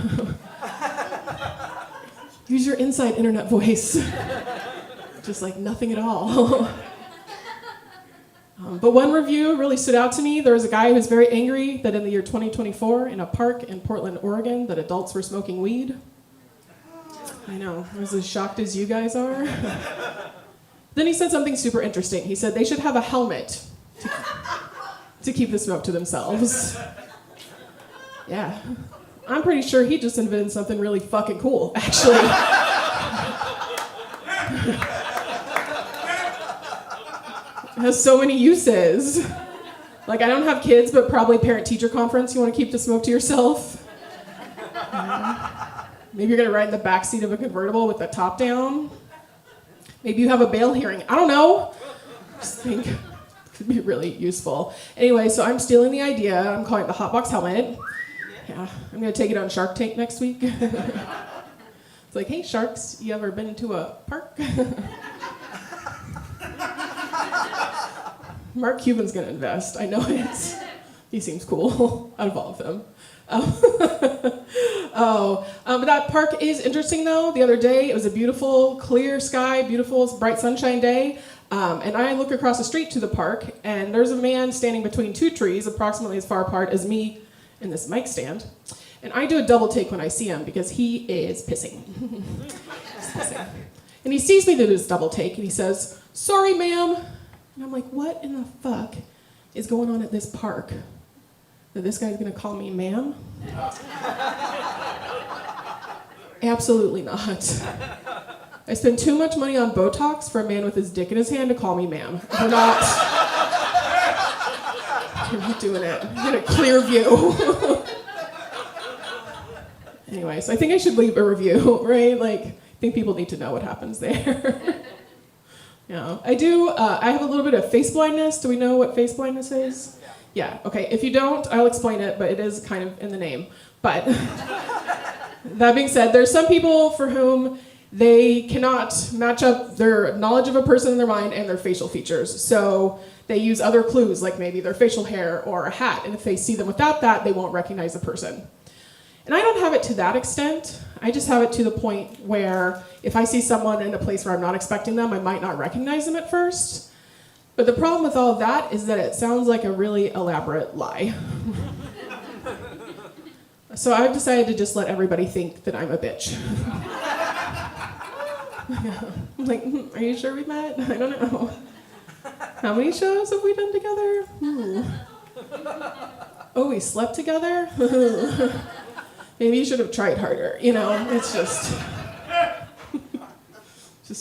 Speaker 9: Use your inside internet voice. Just like nothing at all. But one review really stood out to me. There was a guy who was very angry that in the year 2024, in a park in Portland, Oregon, that adults were smoking weed. I know, I was as shocked as you guys are. Then he said something super interesting. He said they should have a helmet to keep the smoke to themselves. Yeah. I'm pretty sure he just invented something really fucking cool, actually. It has so many uses. Like, I don't have kids, but probably parent-teacher conference, you want to keep the smoke to yourself. Maybe you're going to ride in the backseat of a convertible with the top down. Maybe you have a bail hearing. I don't know. Just think it could be really useful. Anyway, so I'm stealing the idea. I'm calling it the hotbox helmet. Yeah, I'm going to take it on Shark Tank next week. It's like, hey, sharks, you ever been to a park? Mark Cuban's going to invest. I know it. He seems cool out of all of them. But that park is interesting, though. The other day, it was a beautiful, clear sky, beautiful, bright sunshine day. And I look across the street to the park, and there's a man standing between two trees, approximately as far apart as me and this mic stand. And I do a double take when I see him because he is pissing. He's pissing. And he sees me do this double take and he says, "Sorry, ma'am." And I'm like, what in the fuck is going on at this park that this guy's gonna call me ma'am? Absolutely not. I spend too much money on Botox for a man with his dick in his hand to call me ma'am. We're not doing it. Get a clear view. Anyways, I think I should leave a review, right? Like, I think people need to know what happens there. Yeah, I do. I have a little bit of face blindness. Do we know what face blindness is? Yeah, okay. If you don't, I'll explain it, but it is kind of in the name. But that being said, there's some people for whom they cannot match up their knowledge of a person in their mind and their facial features. So they use other clues, like maybe their facial hair or a hat. And if they see them without that, they won't recognize the person. And I don't have it to that extent. I just have it to the point where if I see someone in a place where I'm not expecting them, I might not recognize them at first. But the problem with all of that is that it sounds like a really elaborate lie. So I've decided to just let everybody think that I'm a bitch. I'm like, are you sure we met? I don't know. How many shows have we done together? Oh, we slept together? Maybe you should have tried harder. You know, it's just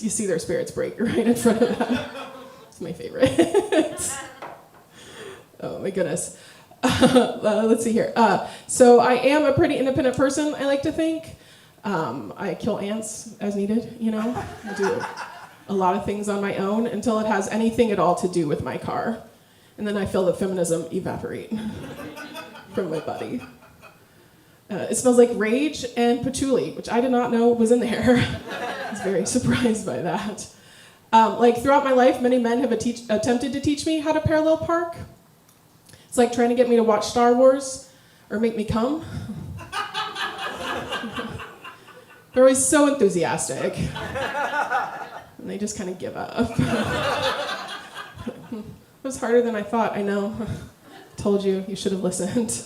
Speaker 9: you see their spirits break right in front of them. It's my favorite. Oh my goodness. Let's see here. So I am a pretty independent person, I like to think. I kill ants as needed, you know. I do a lot of things on my own until it has anything at all to do with my car. And then I feel the feminism evaporate from my body. It smells like rage and patchouli, which I did not know was in there. I was very surprised by that. Like throughout my life, many men have attempted to teach me how to parallel park. It's like trying to get me to watch Star Wars or make me come. They're always so enthusiastic. And they just kind of give up. It was harder than I thought, I know. Told you, you should have listened.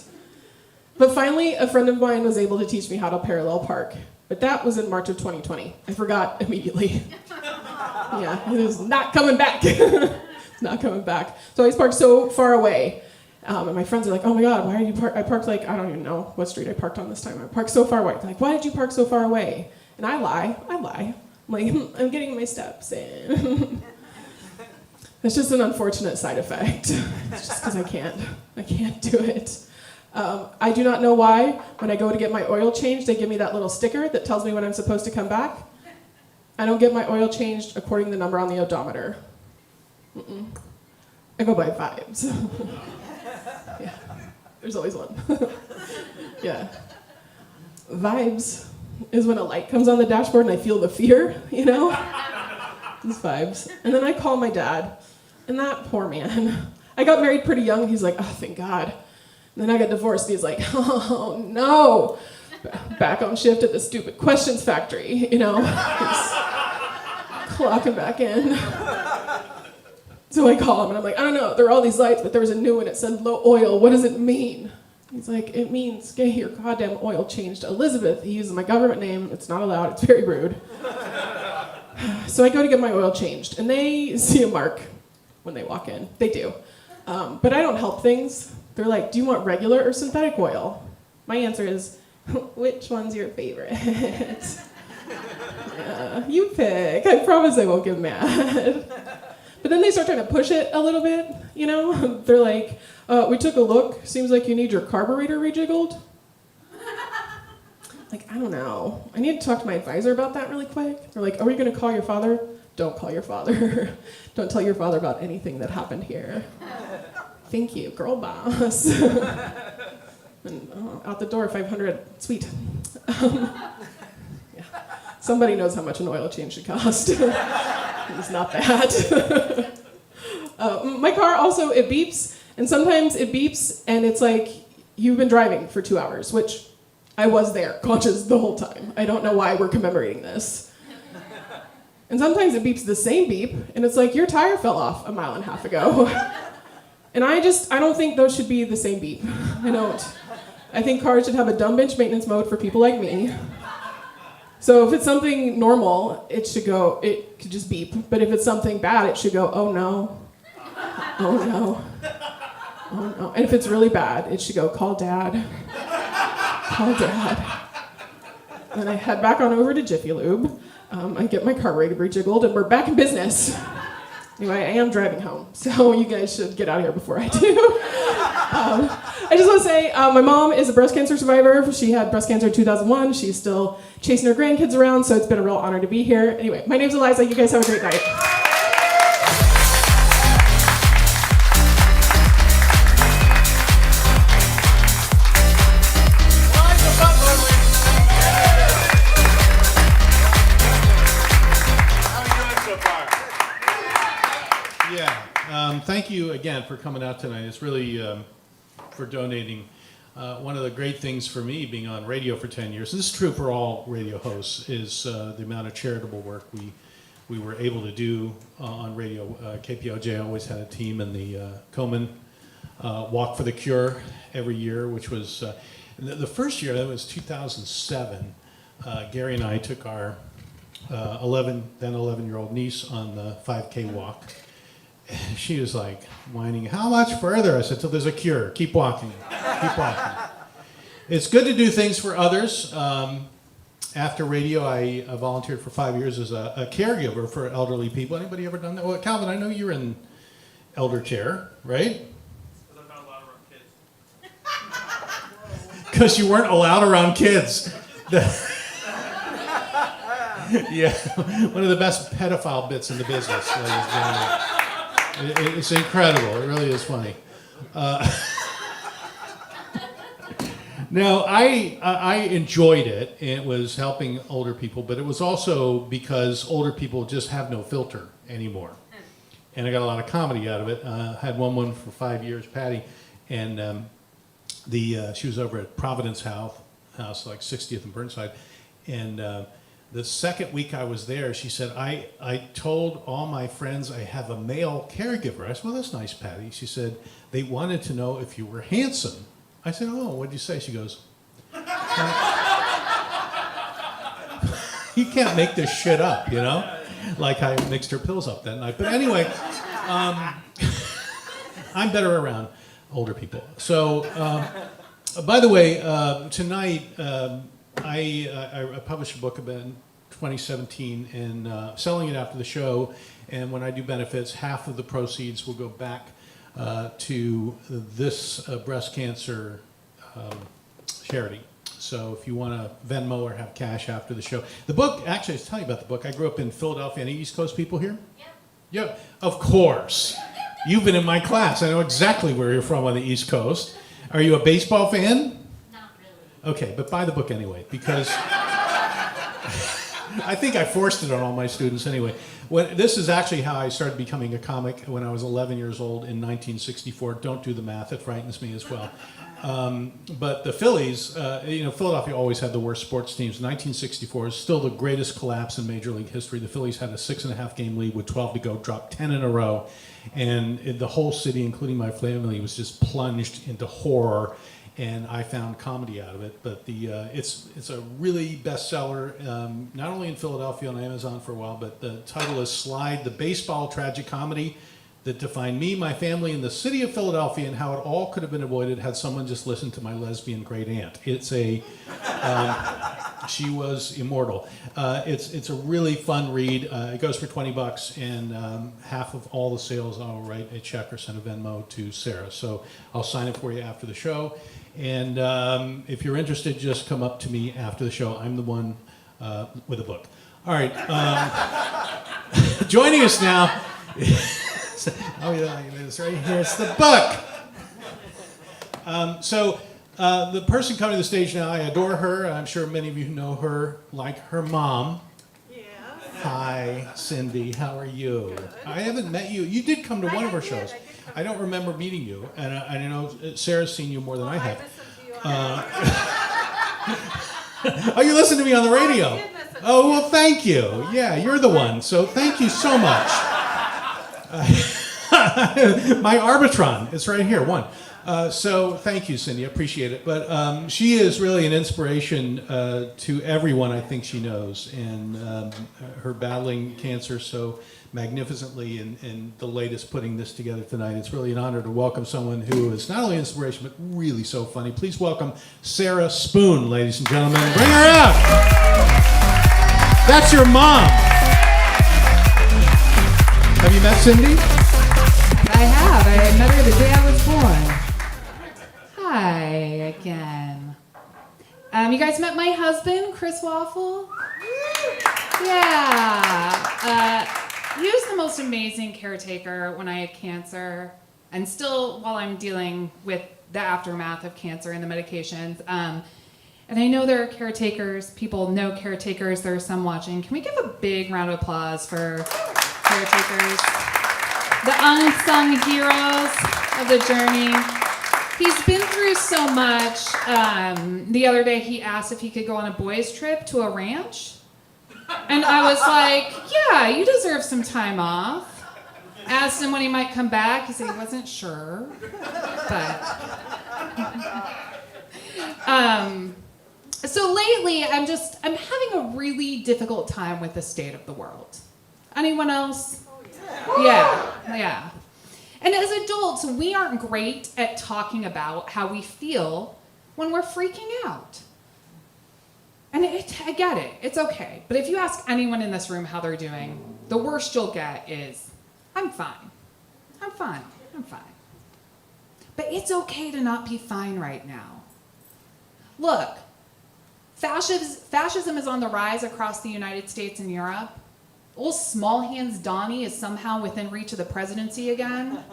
Speaker 9: But finally, a friend of mine was able to teach me how to parallel park. But that was in March of 2020. I forgot immediately. Yeah, it is not coming back. It's not coming back. So I was parked so far away. And my friends are like, oh my God, why are you parked? I parked like, I don't even know what street I parked on this time. I parked so far away. They're like, why did you park so far away? And I lie. I'm like, I'm getting my steps in. It's just an unfortunate side effect. It's just because I can't do it. I do not know why, when I go to get my oil changed, they give me that little sticker that tells me when I'm supposed to come back. I don't get my oil changed according to the number on the odometer. I go by vibes. Yeah, there's always one. Yeah. Vibes is when a light comes on the dashboard and I feel the fear, you know? It's vibes. And then I call my dad, and that poor man. I got married pretty young, he's like, oh, thank God. And then I got divorced, and he's like, oh no. Back on shift at the stupid questions factory, you know? He's clocking back in. So I call him, and I'm like, I don't know, there are all these lights, but there was a new one, it said low oil, what does it mean? He's like, it means get your goddamn oil changed. Elizabeth, he uses my government name, it's not allowed, it's very rude. So I go to get my oil changed, and they see a mark when they walk in. They do. But I don't help things. They're like, do you want regular or synthetic oil? My answer is, which one's your favorite? Yeah, you pick. I promise I won't get mad. But then they start trying to push it a little bit, you know? They're like, we took a look. Seems like you need your carburetor rejiggled. Like, I don't know. I need to talk to my advisor about that really quick. They're like, are we going to call your father? Don't call your father. Don't tell your father about anything that happened here. Thank you, girl boss. And out the door, 500. Sweet. Yeah. Somebody knows how much an oil change should cost. It's not that. My car also, it beeps. And sometimes it beeps and it's like, you've been driving for 2 hours, which I was there, conscious the whole time. I don't know why we're commemorating this. And sometimes it beeps the same beep, and it's like, your tire fell off a mile and a half ago. And I don't think those should be the same beep. I don't. I think cars should have a dumb bench maintenance mode for people like me. So if it's something normal, it could just beep. But if it's something bad, it should go, oh no, oh no, oh no. And if it's really bad, it should go, call dad, call dad. Then I head back on over to Jiffy Lube. I get my car rejiggled, and we're back in business. Anyway, I am driving home, so you guys should get out of here before I do. I just want to say, my mom is a breast cancer survivor. She had breast cancer in 2001. She's still chasing her grandkids around, so it's been a real honor to be here. Anyway, my name's Eliza. You guys have a great night.
Speaker 6: Eliza Butler, how are you doing so far?
Speaker 4: Yeah, thank you again for coming out tonight. It's really for donating. One of the great things for me being on radio for 10 years, and this is true for all radio hosts, is the amount of charitable work we were able to do on radio. KPOJ always had a team in the Komen Walk for the Cure every year, which was the first year, that was 2007. Gary and I took our 11-year-old niece on the 5K walk. And she was like whining, how much further? I said, till there's a cure. Keep walking. Keep walking. It's good to do things for others. After radio, I volunteered for 5 years as a caregiver for elderly people. Anybody ever done that? Well, Calvin, I know you're in elder care, right?
Speaker 6: Because I'm not allowed around kids.
Speaker 4: Because you weren't allowed around kids. Yeah, one of the best pedophile bits in the business. It's incredible. It really is funny. No, I enjoyed it. It was helping older people, but it was also because older people just have no filter anymore. And I got a lot of comedy out of it. Had one for 5 years, Patty, and she was over at Providence House, like 60th and Burnside, and the second week I was there, she said, I told all my friends I have a male caregiver. I said, well, that's nice, Patty. She said, they wanted to know if you were handsome. I said, oh, what'd you say? She goes, you can't make this shit up, you know? Like I mixed her pills up that night. But anyway, I'm better around older people. So, by the way, tonight, I published a book in 2017 and selling it after the show, and when I do benefits, half of the proceeds will go back to this breast cancer charity. So if you want to Venmo or have cash after the show. The book, actually, I was telling you about the book. I grew up in Philadelphia. Any East Coast people here? Yeah. Yeah, of course. You've been in my class. I know exactly where you're from on the East Coast. Are you a baseball fan? Okay, but buy the book anyway, because I think I forced it on all my students anyway. This is actually how I started becoming a comic when I was 11 years old in 1964. Don't do the math, it frightens me as well. But the Phillies, Philadelphia always had the worst sports teams. 1964 is still the greatest collapse in Major League history. The Phillies had a 6.5 game lead with 12 to go, dropped 10 in a row, and the whole city, including my family, was just plunged into horror. And I found comedy out of it, but it's a really bestseller, not only in Philadelphia on Amazon for a while, but the title is Slide, the baseball tragic comedy that defined me, my family, and the city of Philadelphia, and how it all could have been avoided had someone just listened to my lesbian great aunt. It's she was immortal. It's a really fun read. It goes for $20, and half of all the sales I'll write a check or send a Venmo to Sarah. So I'll sign it for you after the show. And if you're interested, just come up to me after the show. I'm the one with a book. All right. Joining us now. Oh yeah, it's right here. It's the book. The person coming to the stage now, I adore her. I'm sure many of you know her like her mom. Yeah. Hi, Cindy. How are you? Good. I haven't met you. You did come to one of her shows. I don't remember meeting you, and I know Sarah's seen you more than I have. Oh, you listen to me on the radio. Oh, well, thank you. Yeah, you're the one. So thank you so much. My Arbitron, it's right here, one. So thank you, Cindy. I appreciate it. But she is really an inspiration to everyone I think she knows, and her battling cancer so magnificently, and the latest putting this together tonight. It's really an honor to welcome someone who is not only inspiration but really so funny. Please welcome Sarah Spoon, ladies and gentlemen. Bring her out. That's your mom. Have you met Cindy?
Speaker 3: I have. I met her the day I was born. Hi again. You guys met my husband, Chris Waffle? Yeah. He was the most amazing caretaker when I had cancer, and still while I'm dealing with the aftermath of cancer and the medications. And I know there are caretakers, people know caretakers, there are some watching. Can we give a big round of applause for caretakers? The unsung heroes of the journey. He's been through so much. The other day he asked if he could go on a boys' trip to a ranch. And I was like, yeah, you deserve some time off. Asked him when he might come back. He said he wasn't sure. But so lately I'm having a really difficult time with the state of the world. Anyone else? Yeah. And as adults, we aren't great at talking about how we feel when we're freaking out. And I get it, it's okay. But if you ask anyone in this room how they're doing, the worst you'll get is, I'm fine. But it's okay to not be fine right now. Look, fascism is on the rise across the United States and Europe. Old Small Hands Donnie is somehow within reach of the presidency again.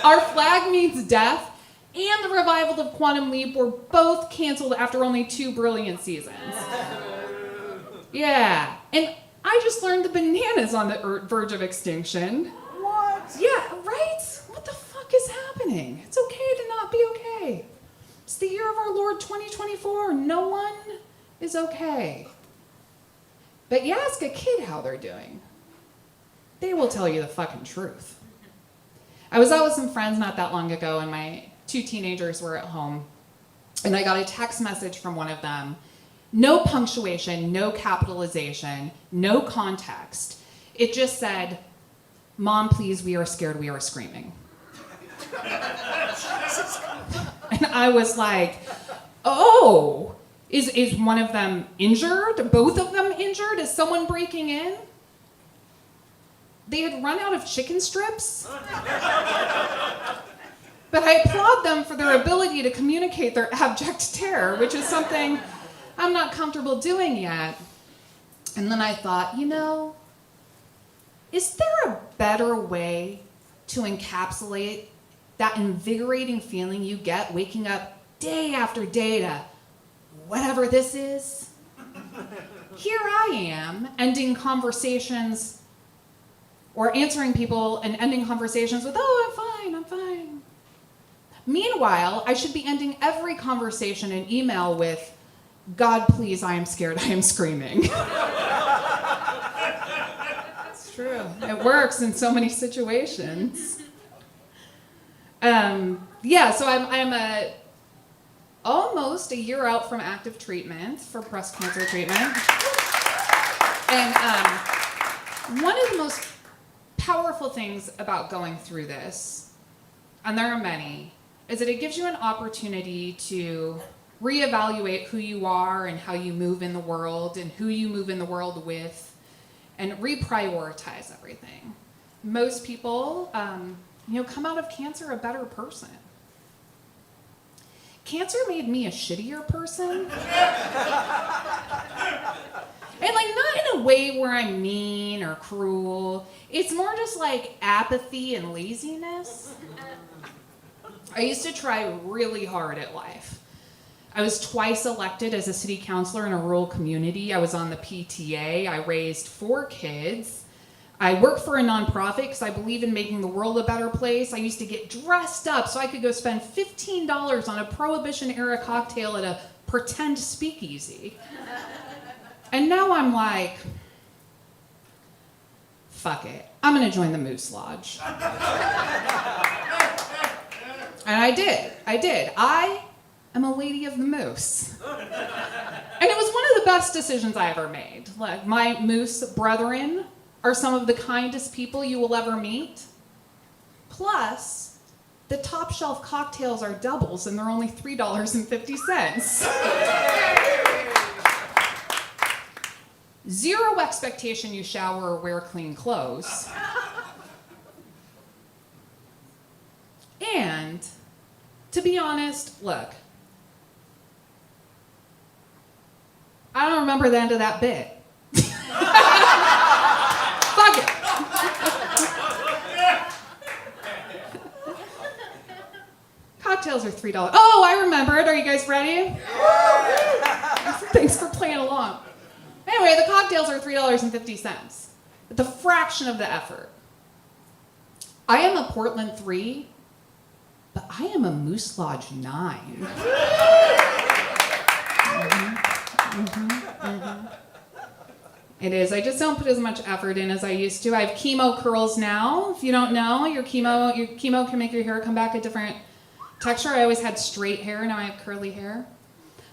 Speaker 3: Our flag means death, and the revival of Quantum Leap were both canceled after only 2 brilliant seasons. Yeah, and I just learned the banana's on the verge of extinction. What? Yeah, right? What the fuck is happening? It's okay to not be okay. It's the year of our Lord 2024. No one is okay. But you ask a kid how they're doing, they will tell you the fucking truth. I was out with some friends not that long ago, and my 2 teenagers were at home, and I got a text message from one of them. No punctuation, no capitalization, no context. It just said, "Mom, please, we are scared, we are screaming." And I was like, oh, is one of them injured? Both of them injured? Is someone breaking in? They had run out of chicken strips. But I applaud them for their ability to communicate their abject terror, which is something I'm not comfortable doing yet. And then I thought, is there a better way to encapsulate that invigorating feeling you get waking up day after day to whatever this is? Here I am, ending conversations or answering people and ending conversations with, "Oh, I'm fine. Meanwhile, I should be ending every conversation and email with, "God, please, I am scared, I am screaming." It's true. It works in so many situations. So I'm almost a year out from active treatment for breast cancer treatment. And one of the most powerful things about going through this, and there are many, is that it gives you an opportunity to reevaluate who you are and how you move in the world and who you move in the world with, and reprioritize everything. Most people, come out of cancer a better person. Cancer made me a shittier person. And not in a way where I'm mean or cruel. It's more just like apathy and laziness. I used to try really hard at life. I was twice elected as a city councilor in a rural community. I was on the PTA. I raised 4 kids. I worked for a nonprofit because I believe in making the world a better place. I used to get dressed up so I could go spend $15 on a Prohibition-era cocktail at a pretend speakeasy. And now I'm like, fuck it. I'm gonna join the Moose Lodge. And I did. I am a lady of the moose. And it was one of the best decisions I ever made. Like, my moose brethren are some of the kindest people you will ever meet. Plus, the top shelf cocktails are doubles and they're only $3.50. Zero expectation you shower or wear clean clothes. And, to be honest, look, I don't remember the end of that bit. Fuck it. Cocktails are $3. Oh, I remembered. Are you guys ready? Thanks for playing along. Anyway, the cocktails are $3.50. The fraction of the effort. I am a Portland 3, but I am a Moose Lodge 9. It is. I just don't put as much effort in as I used to. I have chemo curls now. If you don't know, your chemo can make your hair come back a different texture. I always had straight hair, now I have curly hair.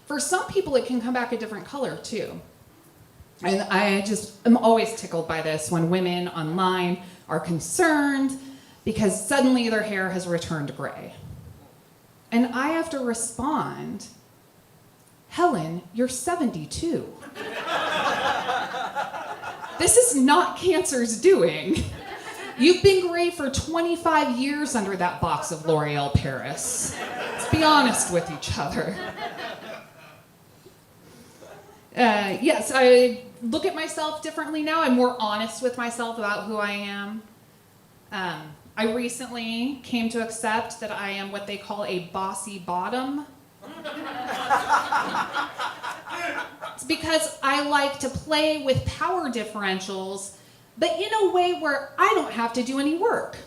Speaker 3: For some people, it can come back a different color too. And I just am always tickled by this when women online are concerned because suddenly their hair has returned gray. And I have to respond, Helen, you're 72. This is not cancer's doing. You've been gray for 25 years under that box of L'Oreal Paris. Let's be honest with each other. Yes, I look at myself differently now. I'm more honest with myself about who I am. I recently came to accept that I am what they call a bossy bottom. It's because I like to play with power differentials, but in a way where I don't have to do any work.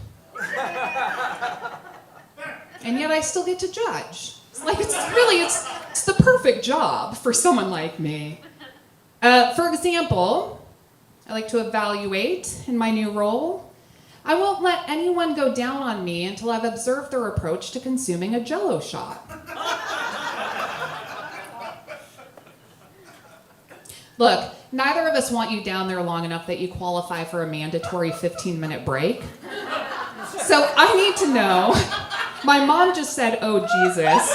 Speaker 3: And yet I still get to judge. It's like, it's the perfect job for someone like me. For example, I like to evaluate in my new role. I won't let anyone go down on me until I've observed their approach to consuming a Jell-O shot. Look, neither of us want you down there long enough that you qualify for a mandatory 15-minute break. So I need to know. My mom just said, "Oh, Jesus."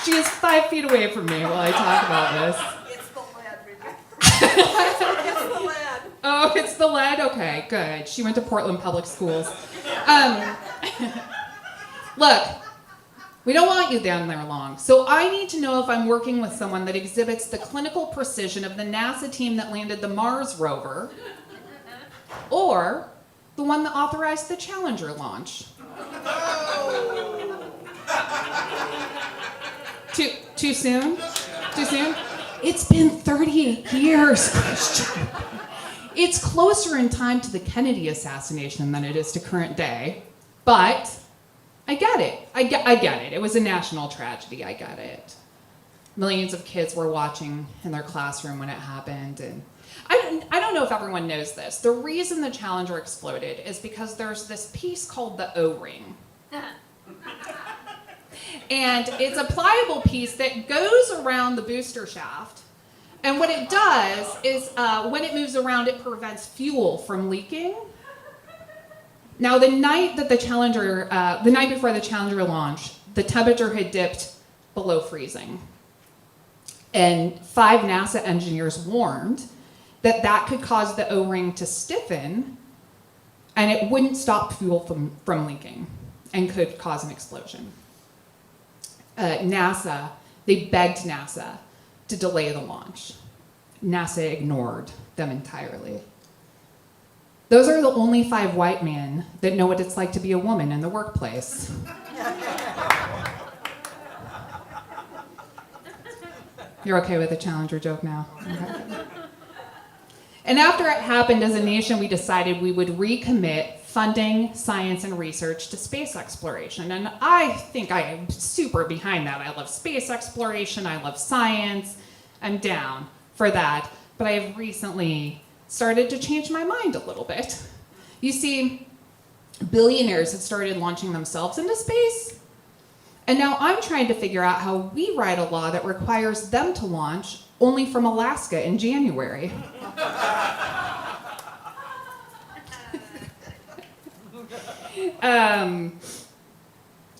Speaker 3: She is 5 feet away from me while I talk about this.
Speaker 7: It's the lead, It's the lead.
Speaker 3: Oh, it's the lead? Okay, good. She went to Portland Public Schools. Look, we don't want you down there long. So I need to know if I'm working with someone that exhibits the clinical precision of the NASA team that landed the Mars rover, or the one that authorized the Challenger launch. Too soon? Too soon? It's been 38 years, Christian. It's closer in time to the Kennedy assassination than it is to current day, but I get it. I get it. It was a national tragedy. I get it. Millions of kids were watching in their classroom when it happened, and I don't know if everyone knows this. The reason the Challenger exploded is because there's this piece called the O-ring. And it's a pliable piece that goes around the booster shaft. And what it does is when it moves around, it prevents fuel from leaking. Now, the night before the Challenger launch, the temperature had dipped below freezing. And 5 NASA engineers warned that could cause the O-ring to stiffen and it wouldn't stop fuel from leaking and could cause an explosion. They begged NASA to delay the launch. NASA ignored them entirely. Those are the only 5 white men that know what it's like to be a woman in the workplace. You're okay with a Challenger joke now? Okay. And after it happened, as a nation, we decided we would recommit funding science and research to space exploration. And I think I am super behind that. I love space exploration. I love science. I'm down for that. but I have recently started to change my mind a little bit. You see, billionaires have started launching themselves into space, and now I'm trying to figure out how we write a law that requires them to launch only from Alaska in January.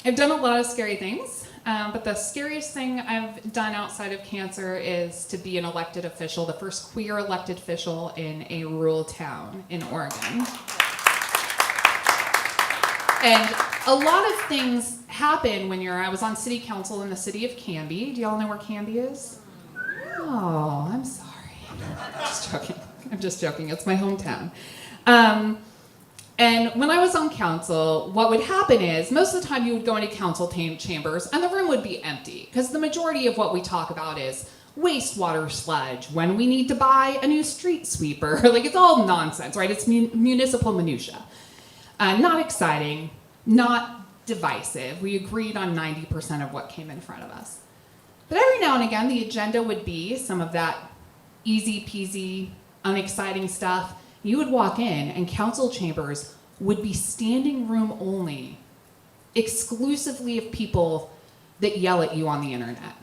Speaker 3: I've done a lot of scary things, but the scariest thing I've done outside of cancer is to be an elected official, the first queer elected official in a rural town in Oregon. And a lot of things happen when I was on city council in the city of Canby. Do y'all know where Canby is? Oh, I'm sorry. I'm just joking. It's my hometown. And when I was on council, what would happen is most of the time you would go into council chambers and the room would be empty because the majority of what we talk about is wastewater sludge, when we need to buy a new street sweeper. Like, it's all nonsense, right? It's municipal minutia. Not exciting, not divisive. We agreed on 90% of what came in front of us. But every now and again, the agenda would be some of that easy peasy, unexciting stuff. You would walk in and council chambers would be standing room only, exclusively of people that yell at you on the internet.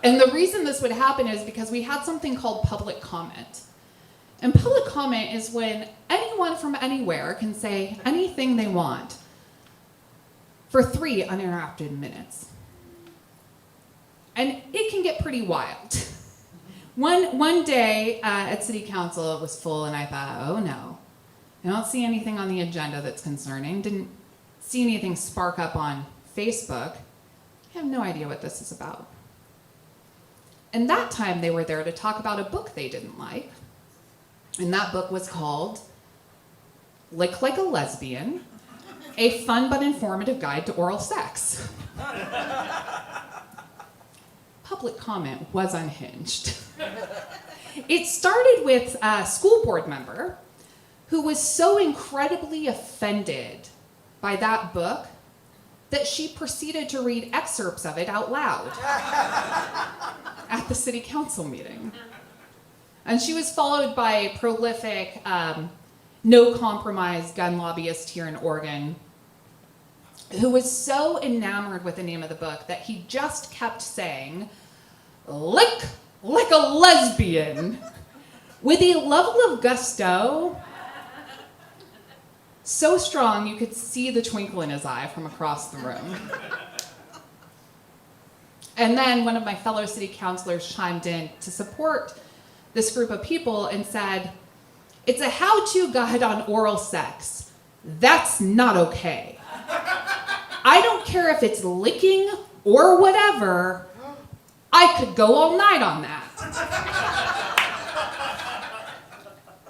Speaker 3: And the reason this would happen is because we had something called public comment. And public comment is when anyone from anywhere can say anything they want for 3 uninterrupted minutes. And it can get pretty wild. One day at city council, it was full, and I thought, oh no, I don't see anything on the agenda that's concerning. Didn't see anything spark up on Facebook. I have no idea what this is about. And that time they were there to talk about a book they didn't like. And that book was called Lick Like a Lesbian, A Fun But Informative Guide to Oral Sex. Public comment was unhinged. It started with a school board member who was so incredibly offended by that book that she proceeded to read excerpts of it out loud at the city council meeting. And she was followed by a prolific, no-compromise gun lobbyist here in Oregon who was so enamored with the name of the book that he just kept saying, "Lick like a lesbian," with a level of gusto so strong you could see the twinkle in his eye from across the room. And then one of my fellow city councilors chimed in to support this group of people and said, "It's a how-to guide on oral sex. That's not okay. I don't care if it's licking or whatever. I could go all night on that."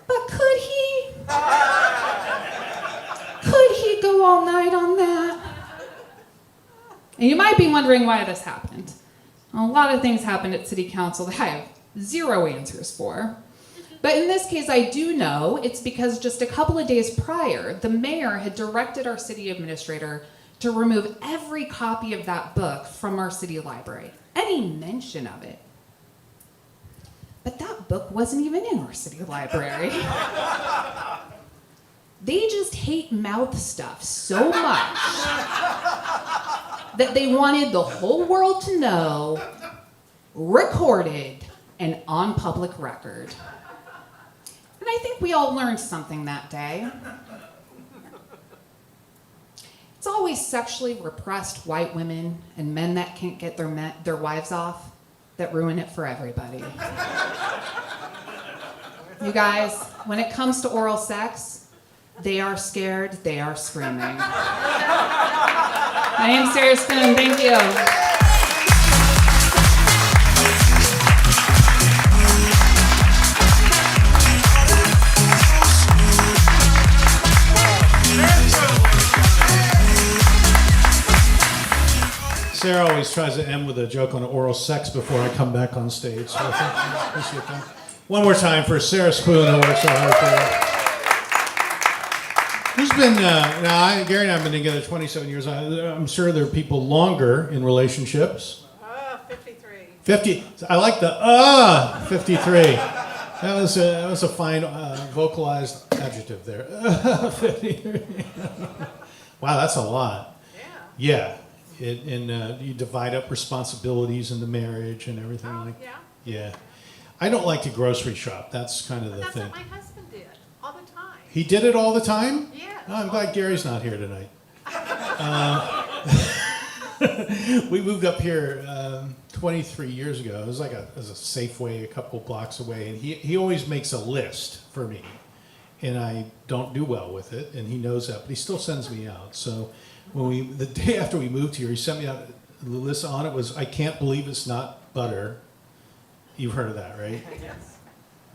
Speaker 3: But could he? Could he go all night on that? And you might be wondering why this happened. A lot of things happened at city council that I have zero answers for. But in this case, I do know it's because just a couple of days prior, the mayor had directed our city administrator to remove every copy of that book from our city library. Any mention of it. But that book wasn't even in our city library. They just hate mouth stuff so much that they wanted the whole world to know, recorded, and on public record. And I think we all learned something that day. It's always sexually repressed white women and men that can't get their wives off that ruin it for everybody. You guys, when it comes to oral sex, they are scared, they are screaming. My name's Sarah Spoon, thank you.
Speaker 4: Sarah always tries to end with a joke on oral sex before I come back on stage. So I appreciate that. One more time for Sarah Spoon, who works so hard for us. Who's been, Gary and I have been together 27 years. I'm sure there are people longer in relationships.
Speaker 10: 53.
Speaker 4: 50. I like the 53. That was a fine vocalized adjective there. 53. Wow, that's a lot. Yeah. You divide up responsibilities in the marriage and everything like. Yeah. I don't like to grocery shop. That's kind of the thing.
Speaker 10: That's what my husband did all the time.
Speaker 4: He did it all the time?
Speaker 10: Yeah.
Speaker 4: Oh, I'm glad Gary's not here tonight. We moved up here 23 years ago. It was like a Safeway a couple blocks away, and he always makes a list for me, and I don't do well with it, and he knows that, but he still sends me out. So the day after we moved here, he sent me out the list. On it was, I can't believe it's not butter. You've heard of that, right?
Speaker 10: Yes.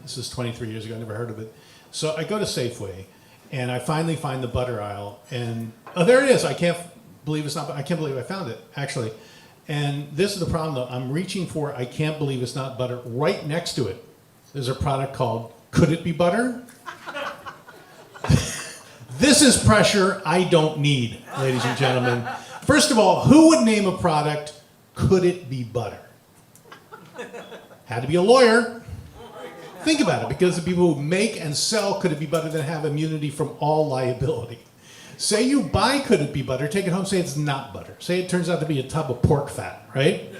Speaker 4: This is 23 years ago. I never heard of it. So I go to Safeway, and I finally find the butter aisle, and there it is. I can't believe it's not. I can't believe I found it, actually. And this is the problem, though. I'm reaching for I can't believe it's not butter. Right next to it, there's a product called Could It Be Butter? This is pressure I don't need, ladies and gentlemen. First of all, who would name a product Could It Be Butter? Had to be a lawyer. Think about it, because the people who make and sell Could It Be Butter then have immunity from all liability. Say you buy Could It Be Butter, take it home, say it's not butter. Say it turns out to be a tub of pork fat, right?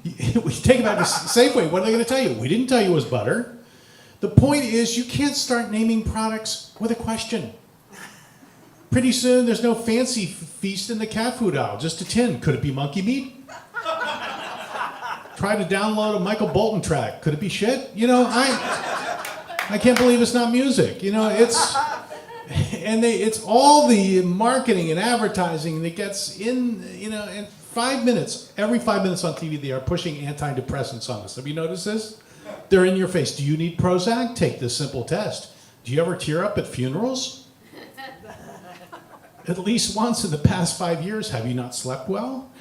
Speaker 4: We take it back to Safeway, what are they going to tell you? We didn't tell you it was butter. The point is, you can't start naming products with a question. Pretty soon, there's no fancy feast in the cat food aisle, just a tin. Could it be monkey meat? Try to download a Michael Bolton track. Could it be shit? You know, I can't believe it's not music. You know, it's all the marketing and advertising that gets in, you know, in 5 minutes, every 5 minutes on TV, they are pushing antidepressants on us. Have you noticed this? They're in your face. Do you need Prozac? Take this simple test. Do you ever tear up at funerals? At least once in the past 5 years, have you not slept well?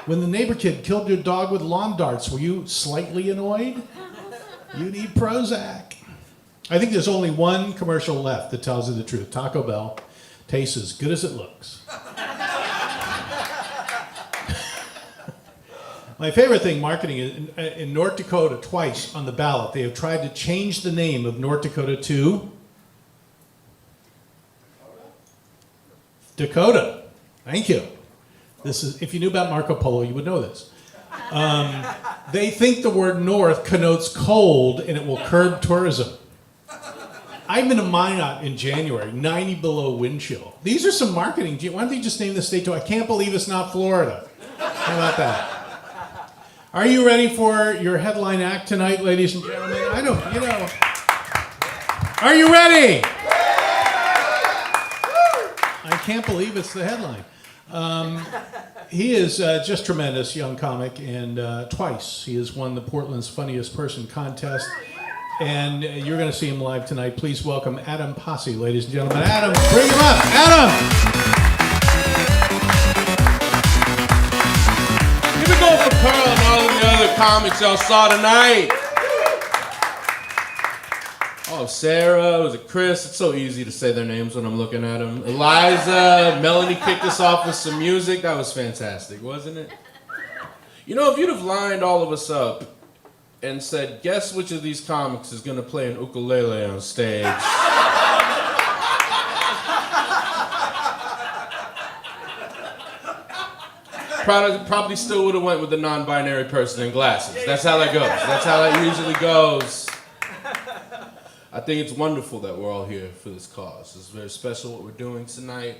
Speaker 4: When the neighbor kid killed your dog with lawn darts, were you slightly annoyed? You need Prozac. I think there's only one commercial left that tells you the truth. Taco Bell tastes as good as it looks. My favorite thing, marketing, is in North Dakota, twice on the ballot, they have tried to change the name of North Dakota to Dakota. Thank you. This is, if you knew about Marco Polo, you would know this. They think the word north connotes cold and it will curb tourism. I'm in a Minot in January, 90 below wind chill. These are some marketing. Why don't they just name the state to I can't believe it's not Florida. How about that? Are you ready for your headline act tonight, ladies and gentlemen? Are you ready? I can't believe it's the headline. He is just tremendous young comic, and twice he has won the Portland's Funniest Person contest, and you're going to see him live tonight. Please welcome Adam Pasi, ladies and gentlemen. Adam, bring him up. Adam!
Speaker 11: Give it go for Carl and all of the other comics y'all saw tonight. Oh, Sarah, was it Chris? It's so easy to say their names when I'm looking at them. Eliza, Melanie kicked us off with some music. That was fantastic, wasn't it? You know, if you'd have lined all of us up and said, guess which of these comics is going to play an ukulele on stage? Probably still would have went with the non-binary person in glasses. That's how that goes. That's how that usually goes. I think it's wonderful that we're all here for this cause. It's very special what we're doing tonight.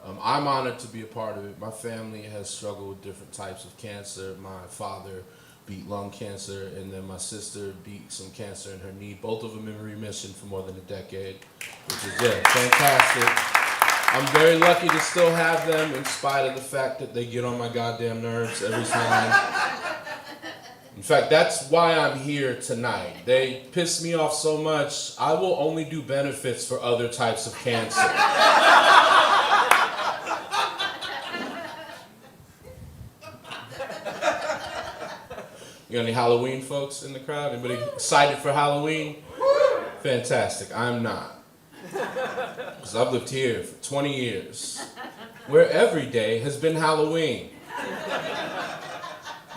Speaker 11: I'm honored to be a part of it. My family has struggled with different types of cancer. My father beat lung cancer, and then my sister beat some cancer in her knee, both of them in remission for more than a decade, which is, fantastic. I'm very lucky to still have them in spite of the fact that they get on my goddamn nerves every time. In fact, that's why I'm here tonight. They piss me off so much, I will only do benefits for other types of cancer. You got any Halloween folks in the crowd? Anybody excited for Halloween? Fantastic. I'm not. Because I've lived here for 20 years, where every day has been Halloween.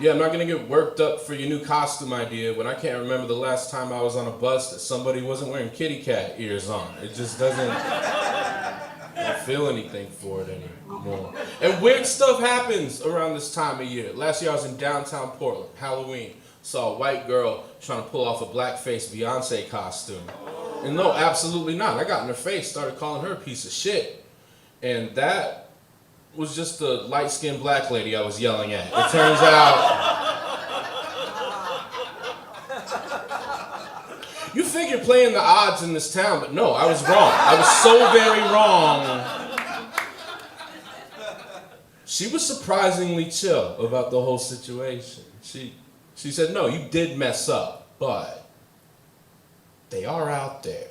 Speaker 11: Yeah, I'm not gonna get worked up for your new costume idea when I can't remember the last time I was on a bus that somebody wasn't wearing kitty cat ears on. It just doesn't, I don't feel anything for it anymore. And weird stuff happens around this time of year. Last year I was in downtown Portland, Halloween. Saw a white girl trying to pull off a blackface Beyonce costume. And no, absolutely not. I got in her face, started calling her a piece of shit. And that was just the light-skinned black lady I was yelling at. It turns out, you figure playing the odds in this town, but no, I was wrong. I was so very wrong. She was surprisingly chill about the whole situation. She said, no, you did mess up, but they are out there.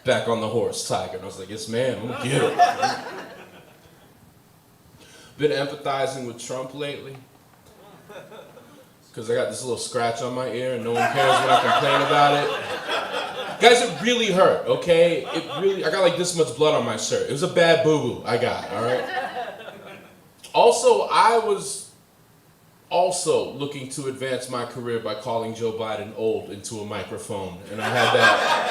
Speaker 11: Back on the horse, Tiger. And I was like, yes, ma'am, I'm gonna get it. Been empathizing with Trump lately. Because I got this little scratch on my ear and no one cares when I complain about it. Guys, it really hurt, okay? I got like this much blood on my shirt. It was a bad boo-boo I got, all right? Also, I was looking to advance my career by calling Joe Biden old into a microphone. And I had that.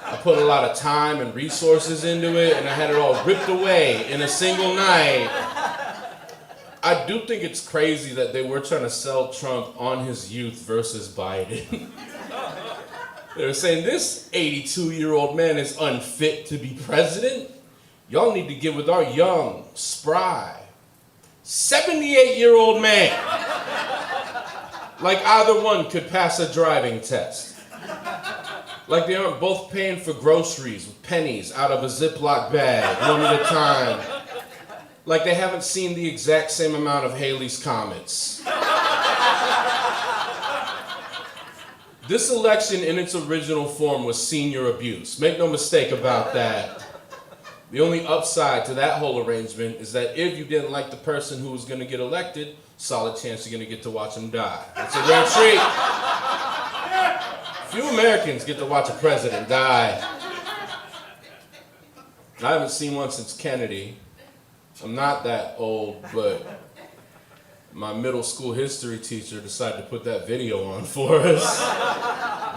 Speaker 11: I put a lot of time and resources into it, and I had it all ripped away in a single night. I do think it's crazy that they were trying to sell Trump on his youth versus Biden. They were saying this 82-year-old man is unfit to be president. Y'all need to get with our young, spry, 78-year-old man. Like either one could pass a driving test. Like they aren't both paying for groceries with pennies out of a Ziploc bag, one at a time. Like they haven't seen the exact same amount of Halley's Comets. This election in its original form was senior abuse. Make no mistake about that. The only upside to that whole arrangement is that if you didn't like the person who was going to get elected, solid chance you're going to get to watch him die. It's a rare treat. Few Americans get to watch a president die. I haven't seen one since Kennedy. I'm not that old, but my middle school history teacher decided to put that video on for us.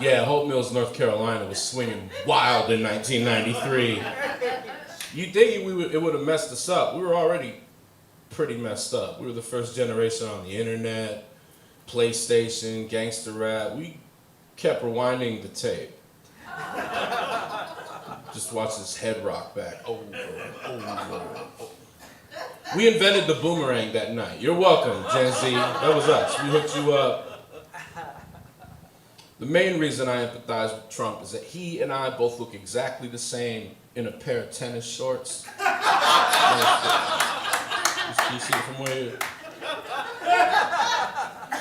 Speaker 11: Yeah, Hope Mills, North Carolina was swinging wild in 1993. You'd think it would have messed us up. We were already pretty messed up. We were the first generation on the internet, PlayStation, gangster rap. We kept rewinding the tape. Just watch this head rock back over and over. We invented the boomerang that night. You're welcome, Gen Z. That was us. We hooked you up. The main reason I empathize with Trump is that he and I both look exactly the same in a pair of tennis shorts. Can you see it from where you...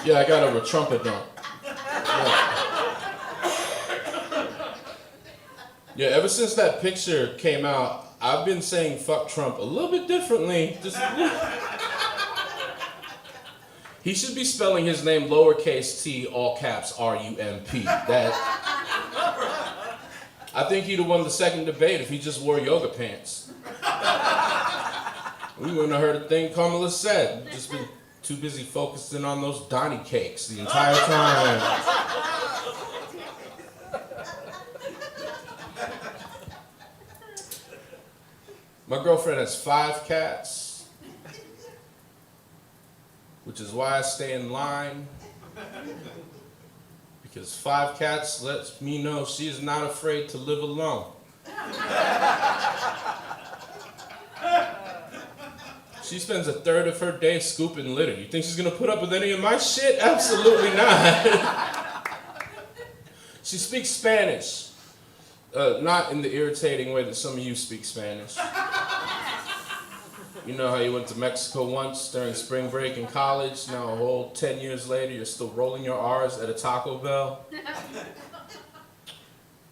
Speaker 11: Yeah, I got a trumpet-dunk. Yeah, ever since that picture came out, I've been saying fuck Trump a little bit differently. He should be spelling his name lowercase t, all caps, R-U-M-P. I think he'd have won the second debate if he just wore yoga pants. We wouldn't have heard a thing Kamala said. Just been too busy focusing on those Donny cakes the entire time. My girlfriend has 5 cats, which is why I stay in line, because 5 cats lets me know she is not afraid to live alone. She spends a third of her day scooping litter. You think she's gonna put up with any of my shit? Absolutely not. She speaks Spanish. Not in the irritating way that some of you speak Spanish. You know how you went to Mexico once during spring break in college, now a whole 10 years later you're still rolling your R's at a Taco Bell?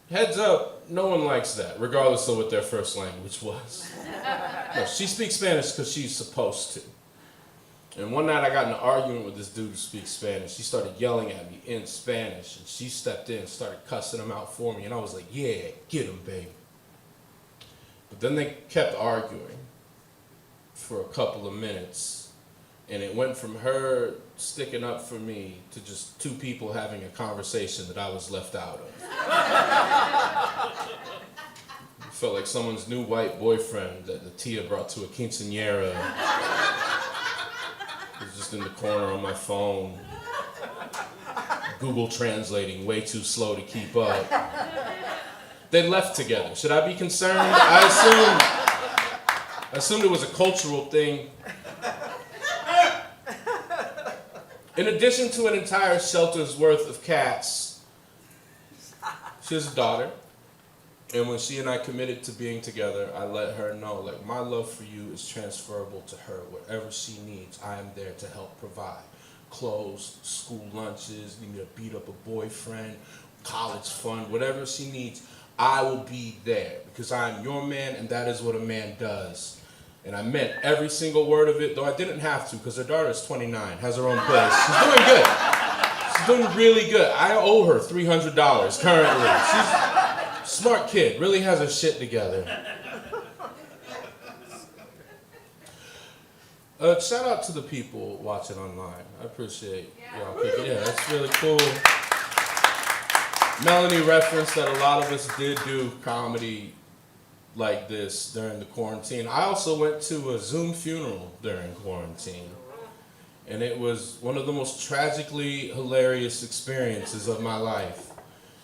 Speaker 11: Heads up, no one likes that, regardless of what their first language was. No, she speaks Spanish because she's supposed to. And one night I got in an argument with this dude who speaks Spanish. He started yelling at me in Spanish, and she stepped in and started cussing him out for me, and I was like, yeah, get him, babe. But then they kept arguing. for a couple of minutes. And it went from her sticking up for me to just two people having a conversation that I was left out of. It felt like someone's new white boyfriend that the Tia brought to a quinceañera. Was just in the corner on my phone, Google translating way too slow to keep up. They left together. Should I be concerned? I assumed it was a cultural thing. In addition to an entire shelter's worth of cats, she has a daughter. And when she and I committed to being together, I let her know, like, my love for you is transferable to her. Whatever she needs, I am there to help provide. Clothes, school lunches, need me to beat up a boyfriend, college fund, whatever she needs, I will be there because I am your man and that is what a man does. And I meant every single word of it, though I didn't have to because her daughter is 29, has her own place. She's doing good. She's doing really good. I owe her $300 currently. She's a smart kid, really has her shit together. Shout out to the people watching online. I appreciate y'all picking. Yeah, that's really cool. Melanie referenced that a lot of us did do comedy like this during the quarantine. I also went to a Zoom funeral during quarantine. And it was one of the most tragically hilarious experiences of my life.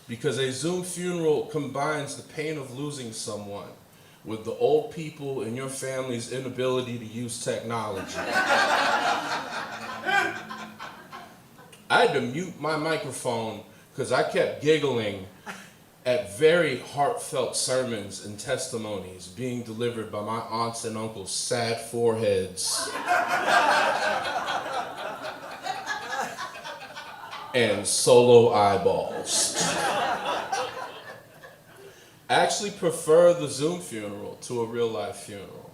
Speaker 11: Because a Zoom funeral combines the pain of losing someone with the old people in your family's inability to use technology. I had to mute my microphone because I kept giggling at very heartfelt sermons and testimonies being delivered by my aunts and uncles' sad foreheads and solo eyeballs. I actually prefer the Zoom funeral to a real life funeral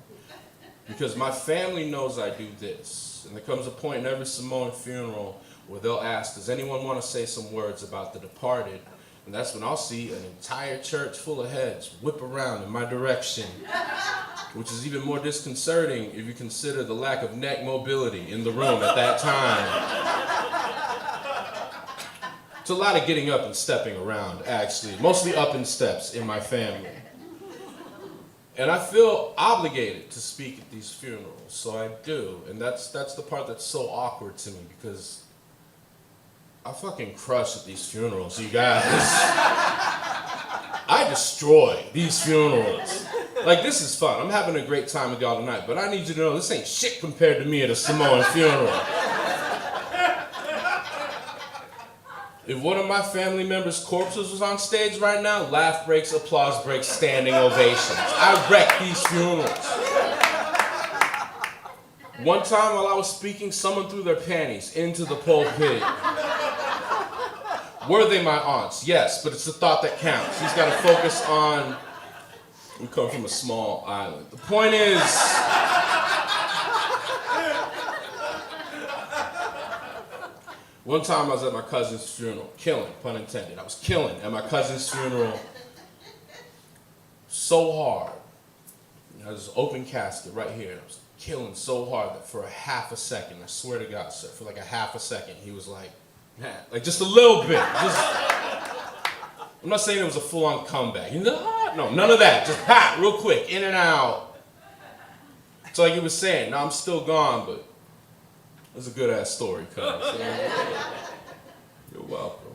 Speaker 11: because my family knows I do this. And there comes a point in every Samoan funeral where they'll ask, does anyone want to say some words about the departed? And that's when I'll see an entire church full of heads whip around in my direction, which is even more disconcerting if you consider the lack of neck mobility in the room at that time. It's a lot of getting up and stepping around, actually. Mostly up in steps in my family. And I feel obligated to speak at these funerals, so I do. And that's the part that's so awkward to me because I fucking crush at these funerals, you guys. I destroy these funerals. Like, this is fun. I'm having a great time with y'all tonight, but I need you to know this ain't shit compared to me at a Samoan funeral. If one of my family members' corpses was on stage right now, laugh breaks, applause breaks, standing ovations. I wreck these funerals. One time while I was speaking, someone threw their panties into the pulpit. Were they my aunts? Yes, but it's the thought that counts. He's got to focus on, we come from a small island. The point is, one time I was at my cousin's funeral, killing, pun intended. I was killing at my cousin's funeral so hard. I was open casket right here. I was killing so hard that for a half a second, I swear to God, sir, for like a half a second, he was like, man, like just a little bit. I'm not saying it was a full-on comeback. No, none of that. Just ha, real quick, in and out. It's like he was saying, no, I'm still gone, but it was a good-ass story, cuz. You're welcome.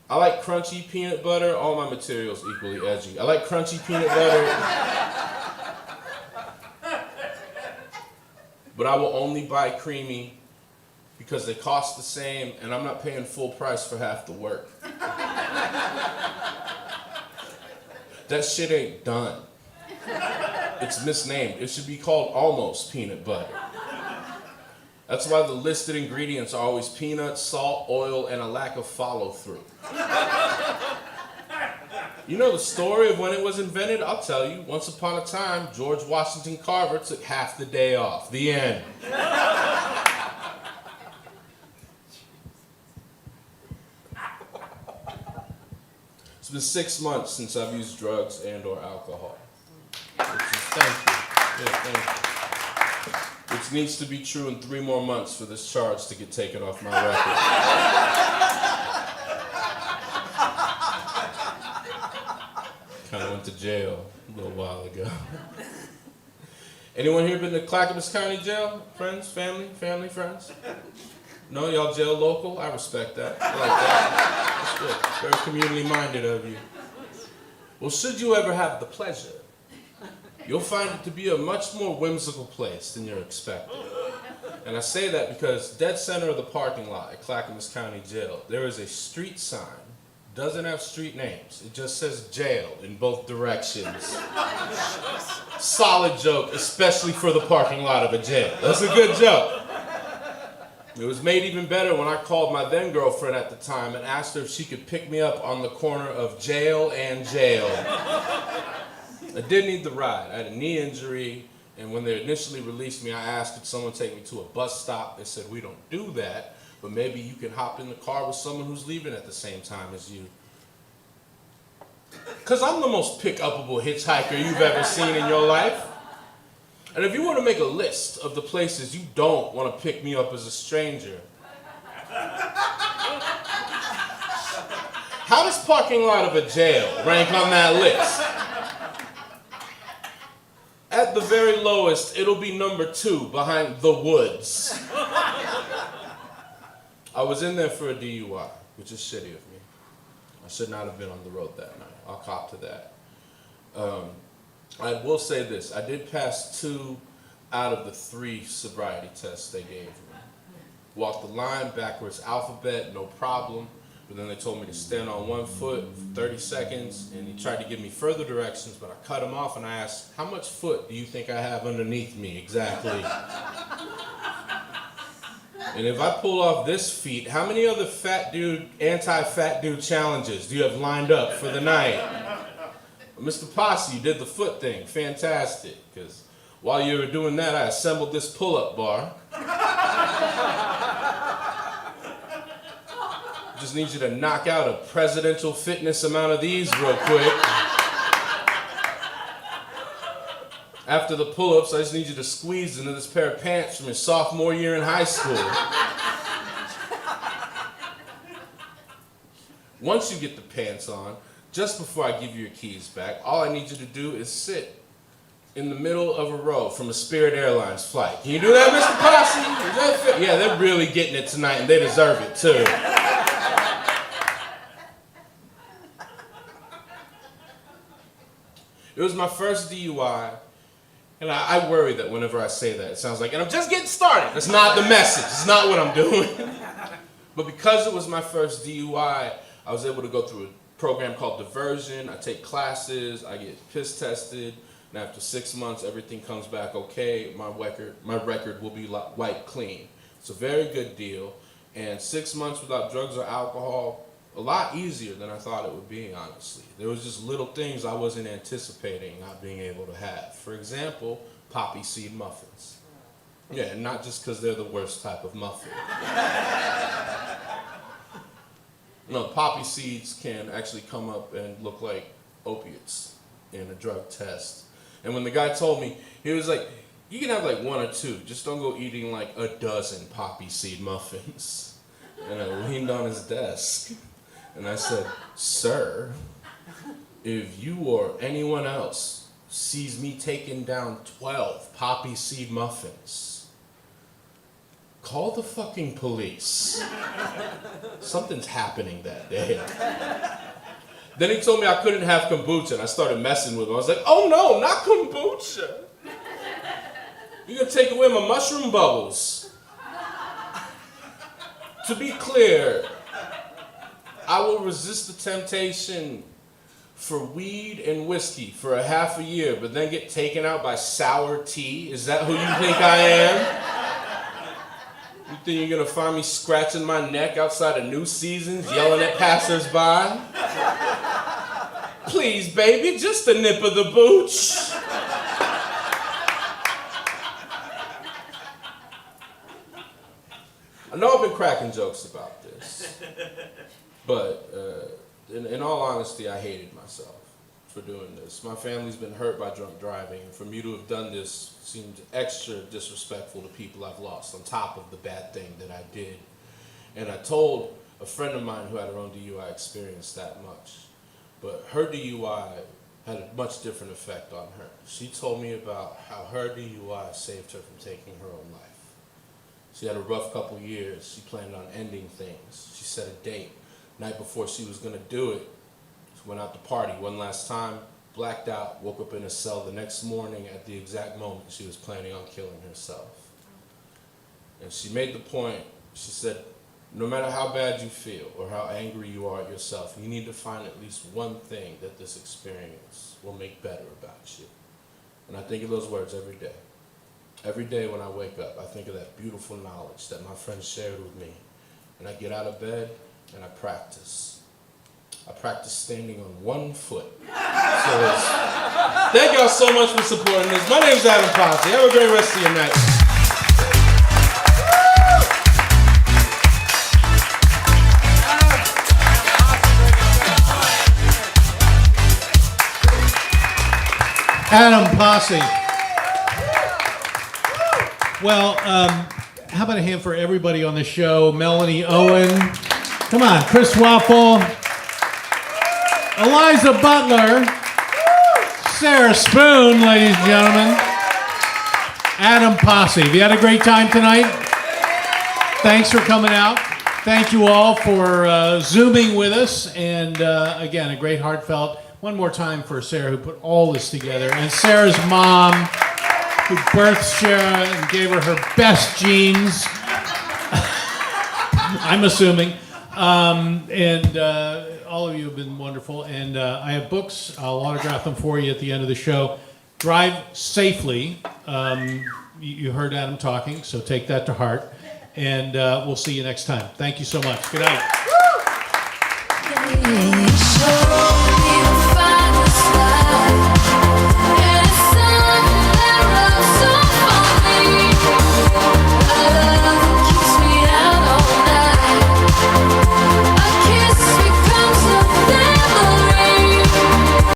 Speaker 11: I like crunchy peanut butter. All my material's equally edgy. I like crunchy peanut butter. But I will only buy creamy because they cost the same and I'm not paying full price for half the work. That shit ain't done. It's misnamed. It should be called almost peanut butter. That's why the listed ingredients are always peanuts, salt, oil, and a lack of follow-through. You know the story of when it was invented? I'll tell you. Once upon a time, George Washington Carver took half the day off. The end. It's been 6 months since I've used drugs and or alcohol. Thank you. thank you. Which needs to be true in 3 more months for this charge to get taken off my record. Kind of went to jail a little while ago. Anyone here been to Clackamas County Jail? Friends, family, friends? No, y'all jail local? I respect that. I like that. That's good. Very community minded of you. Well, should you ever have the pleasure, you'll find it to be a much more whimsical place than you're expecting. And I say that because dead center of the parking lot at Clackamas County Jail, there is a street sign. Doesn't have street names. It just says jail in both directions. Solid joke, especially for the parking lot of a jail. That's a good joke. It was made even better when I called my then girlfriend at the time and asked her if she could pick me up on the corner of jail and jail. I did need the ride. I had a knee injury, and when they initially released me, I asked if someone take me to a bus stop. They said, we don't do that, but maybe you can hop in the car with someone who's leaving at the same time as you. Because I'm the most pick-upable hitchhiker you've ever seen in your life. And if you were to make a list of the places you don't want to pick me up as a stranger, how does parking lot of a jail rank on that list? At the very lowest, it'll be number 2 behind the woods. I was in there for a DUI, which is shitty of me. I should not have been on the road that night. I'll cop to that. I will say this. I did pass 2 out of the 3 sobriety tests they gave me. Walked the line backwards alphabet, no problem. But then they told me to stand on 1 foot for 30 seconds, and he tried to give me further directions, but I cut him off and I asked, how much foot do you think I have underneath me exactly? And if I pull off this feat, how many other anti-fat dude challenges do you have lined up for the night? Mr. Pasi, you did the foot thing, fantastic, because while you were doing that, I assembled this pull-up bar. Just need you to knock out a presidential fitness amount of these real quick. After the pull-ups, I just need you to squeeze into this pair of pants from your sophomore year in high school. Once you get the pants on, just before I give you your keys back, all I need you to do is sit in the middle of a row from a Spirit Airlines flight. Can you do that, Mr. Pasi? Is that fit? Yeah, they're really getting it tonight, and they deserve it, too. It was my first DUI, and I worry that whenever I say that, it sounds like, and I'm just getting started. That's not the message. It's not what I'm doing. But because it was my first DUI, I was able to go through a program called Diversion. I take classes, I get piss tested, and after 6 months, everything comes back okay. My record will be wiped clean. It's a very good deal, and 6 months without drugs or alcohol, a lot easier than I thought it would be, honestly. There was just little things I wasn't anticipating not being able to have. For example, poppy seed muffins. Yeah, and not just because they're the worst type of muffin. No, poppy seeds can actually come up and look like opiates in a drug test. And when the guy told me, he was like, you can have like 1 or 2, just don't go eating like a dozen poppy seed muffins. And I leaned on his desk and I said, sir, if you or anyone else sees me taking down 12 poppy seed muffins, call the fucking police. Something's happening that day. Then he told me I couldn't have kombucha, and I started messing with him. I was like, oh no, not kombucha. You're gonna take away my mushroom bubbles. To be clear, I will resist the temptation for weed and whiskey for a half a year, but then get taken out by sour tea. Is that who you think I am? You think you're gonna find me scratching my neck outside of New Seasons, yelling at passersby? Please, baby, just a nip of the booch. I know I've been cracking jokes about this, but in all honesty, I hated myself. for doing this. My family's been hurt by drunk driving, and for me to have done this seemed extra disrespectful to people I've lost, on top of the bad thing that I did. And I told a friend of mine who had her own DUI experience that much, but her DUI had a much different effect on her. She told me about how her DUI saved her from taking her own life. She had a rough couple years. She planned on ending things. She set a date. Night before she was gonna do it, she went out to party one last time, blacked out, woke up in a cell the next morning at the exact moment she was planning on killing herself. And she made the point, she said, no matter how bad you feel or how angry you are at yourself, you need to find at least one thing that this experience will make better about you. And I think of those words every day. Every day when I wake up, I think of that beautiful knowledge that my friend shared with me. And I get out of bed and I practice. I practice standing on one foot. So thank y'all so much for supporting this. My name is Adam Pasi. Have a great rest of your night.
Speaker 4: Adam Pasi. Well, how about a hand for everybody on the show? Melanie Owen. Come on, Chris Waffle. Eliza Butler. Sarah Spoon, ladies and gentlemen. Adam Pasi. Have you had a great time tonight? Thanks for coming out. Thank you all for Zooming with us. And again, a great heartfelt. One more time for Sarah, who put all this together, and Sarah's mom, who birthed Sarah and gave her her best genes, I'm assuming. And all of you have been wonderful. And I have books. I'll autograph them for you at the end of the show. Drive safely. You heard Adam talking, so take that to heart. And we'll see you next time. Thank you so much. Good night.